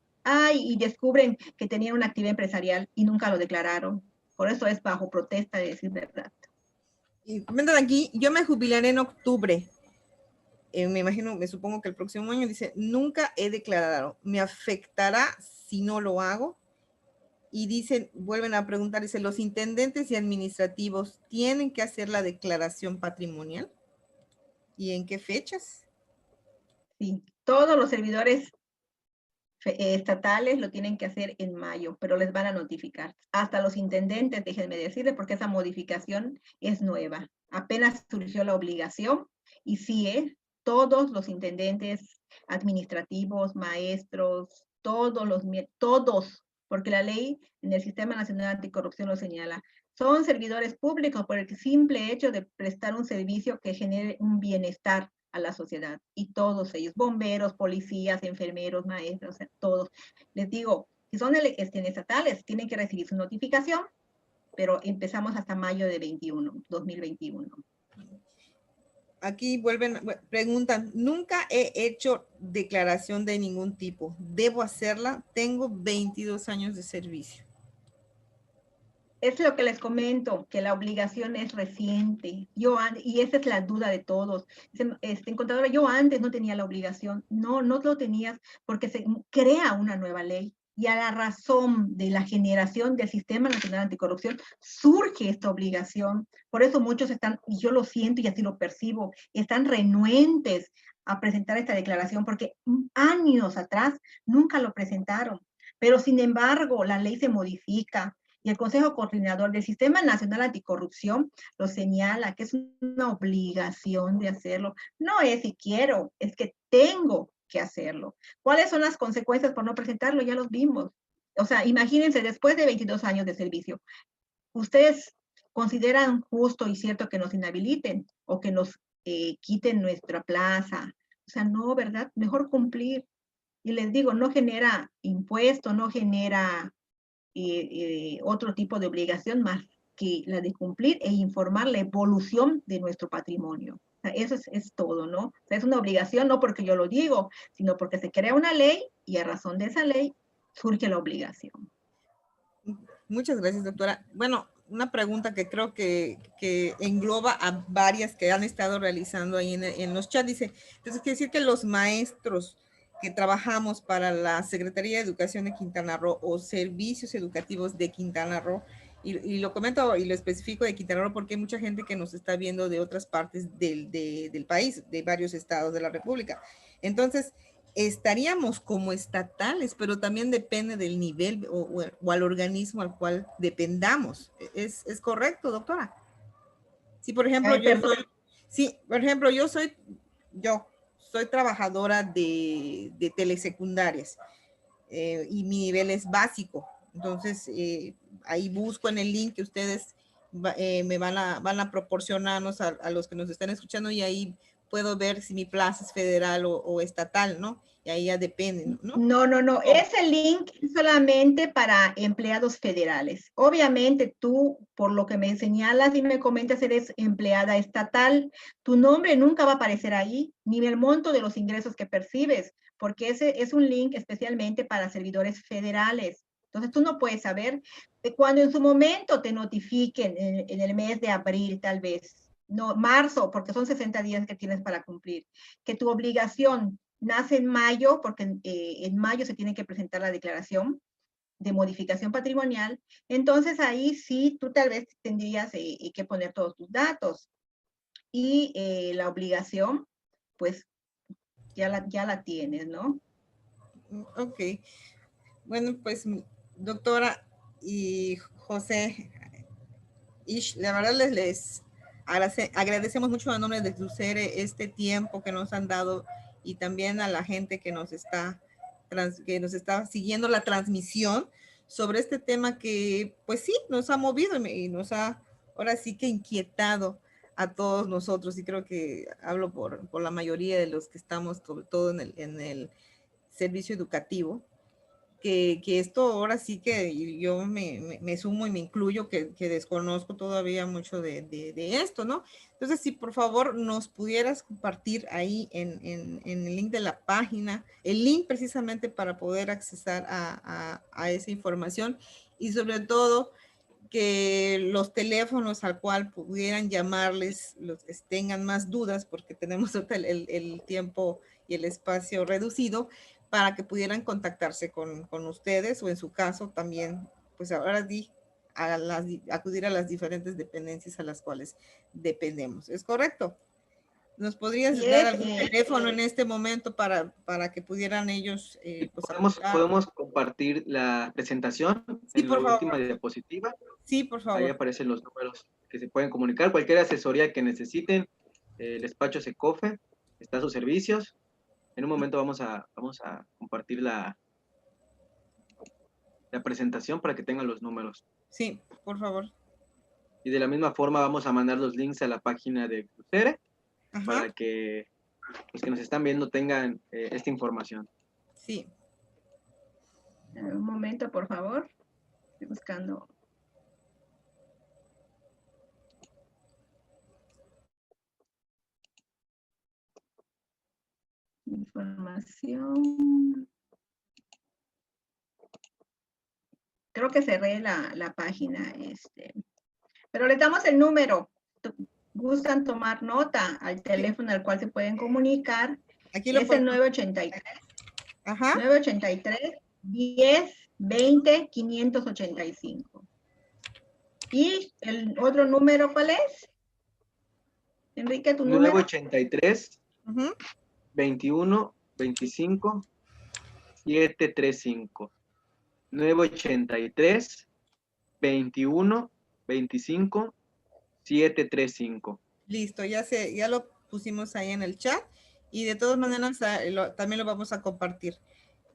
y descubren que tenían una actividad empresarial y nunca lo declararon. Por eso es bajo protesta de decir verdad. Y comentan aquí, yo me jubilaré en octubre. Me supongo que el próximo año. Dice, nunca he declarado. ¿Me afectará si no lo hago? Y dicen, vuelven a preguntar, dice, ¿los intendentes y administrativos tienen que hacer la declaración patrimonial? ¿Y en qué fechas? Sí, todos los servidores estatales lo tienen que hacer en mayo, pero les van a notificar. Hasta los intendentes, déjenme decirles, porque esa modificación es nueva. Apenas surgió la obligación y sí, todos los intendentes administrativos, maestros, todos, porque la ley en el Sistema Nacional Anticorrupción lo señala, son servidores públicos por el simple hecho de prestar un servicio que genere un bienestar a la sociedad. Y todos ellos, bomberos, policías, enfermeros, maestros, todos. Les digo, si son estatales, tienen que recibir su notificación, pero empezamos hasta mayo de 2021. Aquí preguntan, nunca he hecho declaración de ningún tipo. ¿Debo hacerla? Tengo 22 años de servicio. Es lo que les comento, que la obligación es reciente. Y esa es la duda de todos. Contadora, yo antes no tenía la obligación. No lo tenías porque se crea una nueva ley. Y a la razón de la generación del Sistema Nacional Anticorrupción surge esta obligación. Por eso muchos están, y yo lo siento y así lo percibo, están renuentes a presentar esta declaración porque años atrás nunca lo presentaron. Pero sin embargo, la ley se modifica, y el Consejo Coordinador del Sistema Nacional Anticorrupción lo señala, que es una obligación de hacerlo. No es si quiero, es que tengo que hacerlo. ¿Cuáles son las consecuencias por no presentarlo? Ya los vimos. O sea, imagínense, después de 22 años de servicio, ¿ustedes consideran justo y cierto que nos inhabiliten o que nos quiten nuestra plaza? O sea, no, ¿verdad? Mejor cumplir. Y les digo, no genera impuesto, no genera otro tipo de obligación más que la de cumplir e informar la evolución de nuestro patrimonio. O sea, eso es todo, ¿no? O sea, es una obligación no porque yo lo digo, sino porque se crea una ley y a razón de esa ley surge la obligación. Muchas gracias, doctora. Bueno, una pregunta que creo que engloba a varias que han estado realizando ahí en los chats. Dice, entonces quiere decir que los maestros que trabajamos para la Secretaría de Educación de Quintana Roo o Servicios Educativos de Quintana Roo, y lo comento y lo especifico de Quintana Roo porque hay mucha gente que nos está viendo de otras partes del país, de varios estados de la República. Entonces, estaríamos como estatales, pero también depende del nivel o al organismo al cual dependamos. ¿Es correcto, doctora? Si, por ejemplo, yo soy trabajadora de telesecundarias y mi nivel es básico. Entonces, ahí busco en el link que ustedes me van a proporcionarnos a los que nos están escuchando y ahí puedo ver si mi plaza es federal o estatal, ¿no? Y ahí ya depende, ¿no? No. Ese link es solamente para empleados federales. Obviamente tú, por lo que me señalas y me comentas, eres empleada estatal. Tu nombre nunca va a aparecer ahí, ni el monto de los ingresos que percibes, porque ese es un link especialmente para servidores federales. Entonces tú no puedes saber cuando en su momento te notifiquen en el mes de abril, tal vez, no, marzo, porque son 60 días que tienes para cumplir, que tu obligación nace en mayo, porque en mayo se tiene que presentar la declaración de modificación patrimonial, entonces ahí sí tú tal vez tendrías que poner todos tus datos y la obligación, pues ya la tienes, ¿no? Ok. Bueno, pues doctora y José, la verdad les agradecemos mucho a nombre de SUSERE este tiempo que nos han dado y también a la gente que nos está siguiendo la transmisión sobre este tema que pues sí, nos ha movido y nos ha ahora sí que inquietado a todos nosotros y creo que hablo por la mayoría de los que estamos sobre todo en el servicio educativo. Que esto ahora sí que yo me sumo y me incluyo, que desconozco todavía mucho de esto, ¿no? Entonces, si por favor nos pudieras compartir ahí en el link de la página, el link precisamente para poder accesar a esa información y sobre todo que los teléfonos al cual pudieran llamarles los que tengan más dudas, porque tenemos el tiempo y el espacio reducido, para que pudieran contactarse con ustedes o en su caso también, pues ahora acudir a las diferentes dependencias a las cuales dependemos. ¿Es correcto? ¿Nos podrías dar algún teléfono en este momento para que pudieran ellos pues podemos compartir la presentación sí, en por la favor. última diapositiva. Sí, por favor. Ahí aparecen los números que se pueden comunicar. Cualquier asesoría que necesiten, el despacho Secofe está a sus servicios. En un momento vamos a compartir la presentación para que tengan los números. Sí, por favor. Y de la misma forma vamos a mandar los links a la página de SUSERE para que los que nos están viendo tengan esta información. Sí. Un momento, por favor. Estoy buscando. Información. Creo que cerré la página, pero les damos el número. Gustan tomar nota al teléfono al cual se pueden comunicar. Aquí lo es el 983. Ajá. 983 10 20 585. ¿Y el otro número cuál es? Enrique, tu número. 983 21 25 735. 983 21 25 735. Listo, ya lo pusimos ahí en el chat y de todas maneras también lo vamos a compartir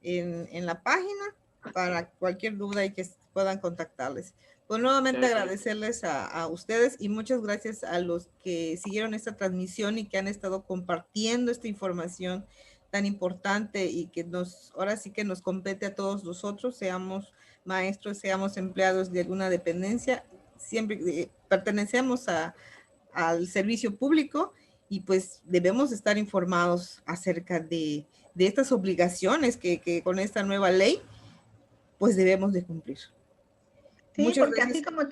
en la página para cualquier duda y que puedan contactarles. Pues nuevamente agradecerles a ustedes y muchas gracias a los que siguieron esta transmisión y que han estado compartiendo esta información tan importante y que ahora sí que nos compete a todos nosotros, seamos maestros, seamos empleados de alguna dependencia, siempre pertenecemos al servicio público y pues debemos estar informados acerca de estas obligaciones que con esta nueva ley pues debemos de cumplir. Sí, muchas porque gracias. Así como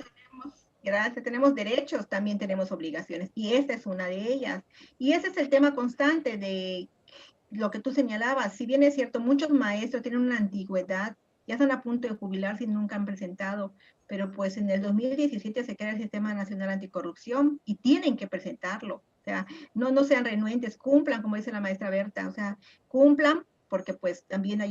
tenemos derechos, también tenemos obligaciones y esta es una de ellas. Y ese es el tema constante de lo que tú señalabas, si bien es cierto, muchos maestros tienen una antigüedad, ya están a punto de jubilarse y nunca han presentado, pero pues en el 2017 se crea el Sistema Nacional Anticorrupción y tienen que presentarlo. O sea, no sean renuentes, cumplan, como dice la maestra Berta, o sea, cumplan porque pues también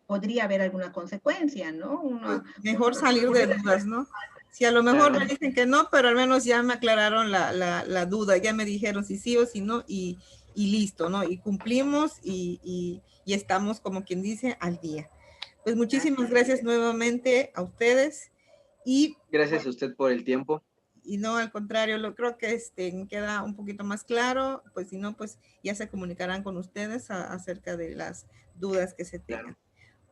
podría haber alguna consecuencia, ¿no? Pues mejor salir de dudas, ¿no? Si a lo mejor me dicen que no, pero al menos ya me aclararon la duda, ya me dijeron si sí o si no y listo, ¿no? Y cumplimos y estamos, como quien dice, al día. Pues muchísimas gracias nuevamente a ustedes. Y gracias a usted por el tiempo. Y no, al contrario, creo que queda un poquito más claro, pues si no, pues ya se comunicarán con ustedes acerca de las dudas que se tengan. Claro.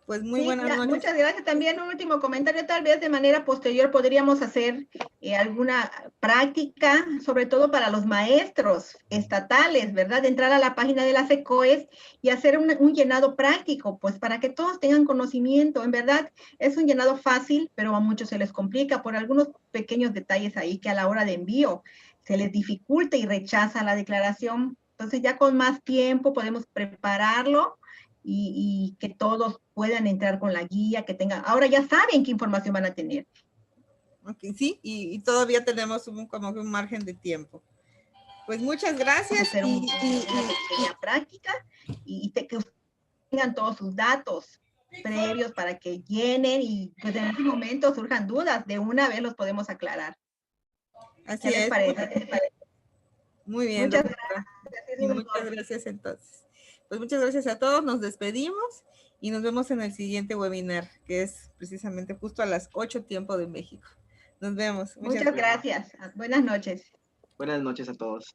Pues muy buenas noches. Muchas gracias. También un último comentario, tal vez de manera posterior podríamos hacer alguna práctica, sobre todo para los maestros estatales, ¿verdad? Entrar a la página de las ECOES y hacer un llenado práctico, pues para que todos tengan conocimiento. En verdad, es un llenado fácil, pero a muchos se les complica por algunos pequeños detalles ahí que a la hora de envío se les dificulta y rechaza la declaración. Entonces ya con más tiempo podemos prepararlo y que todos puedan entrar con la guía, que tengan, ahora ya saben qué información van a tener. Okay, sí, y todavía tenemos como que un margen de tiempo. Pues muchas gracias. Hacer una pequeña práctica y que tengan todos sus datos previos para que llenen y pues en ese momento surjan dudas, de una vez los podemos aclarar. Así es. ¿Qué les parece? Muy bien. Muchas gracias. Y muchas gracias entonces. Pues muchas gracias a todos, nos despedimos y nos vemos en el siguiente webinar, que es precisamente justo a las 8 tiempo de México. Nos vemos. Muchas gracias. Buenas noches. Buenas noches a todos.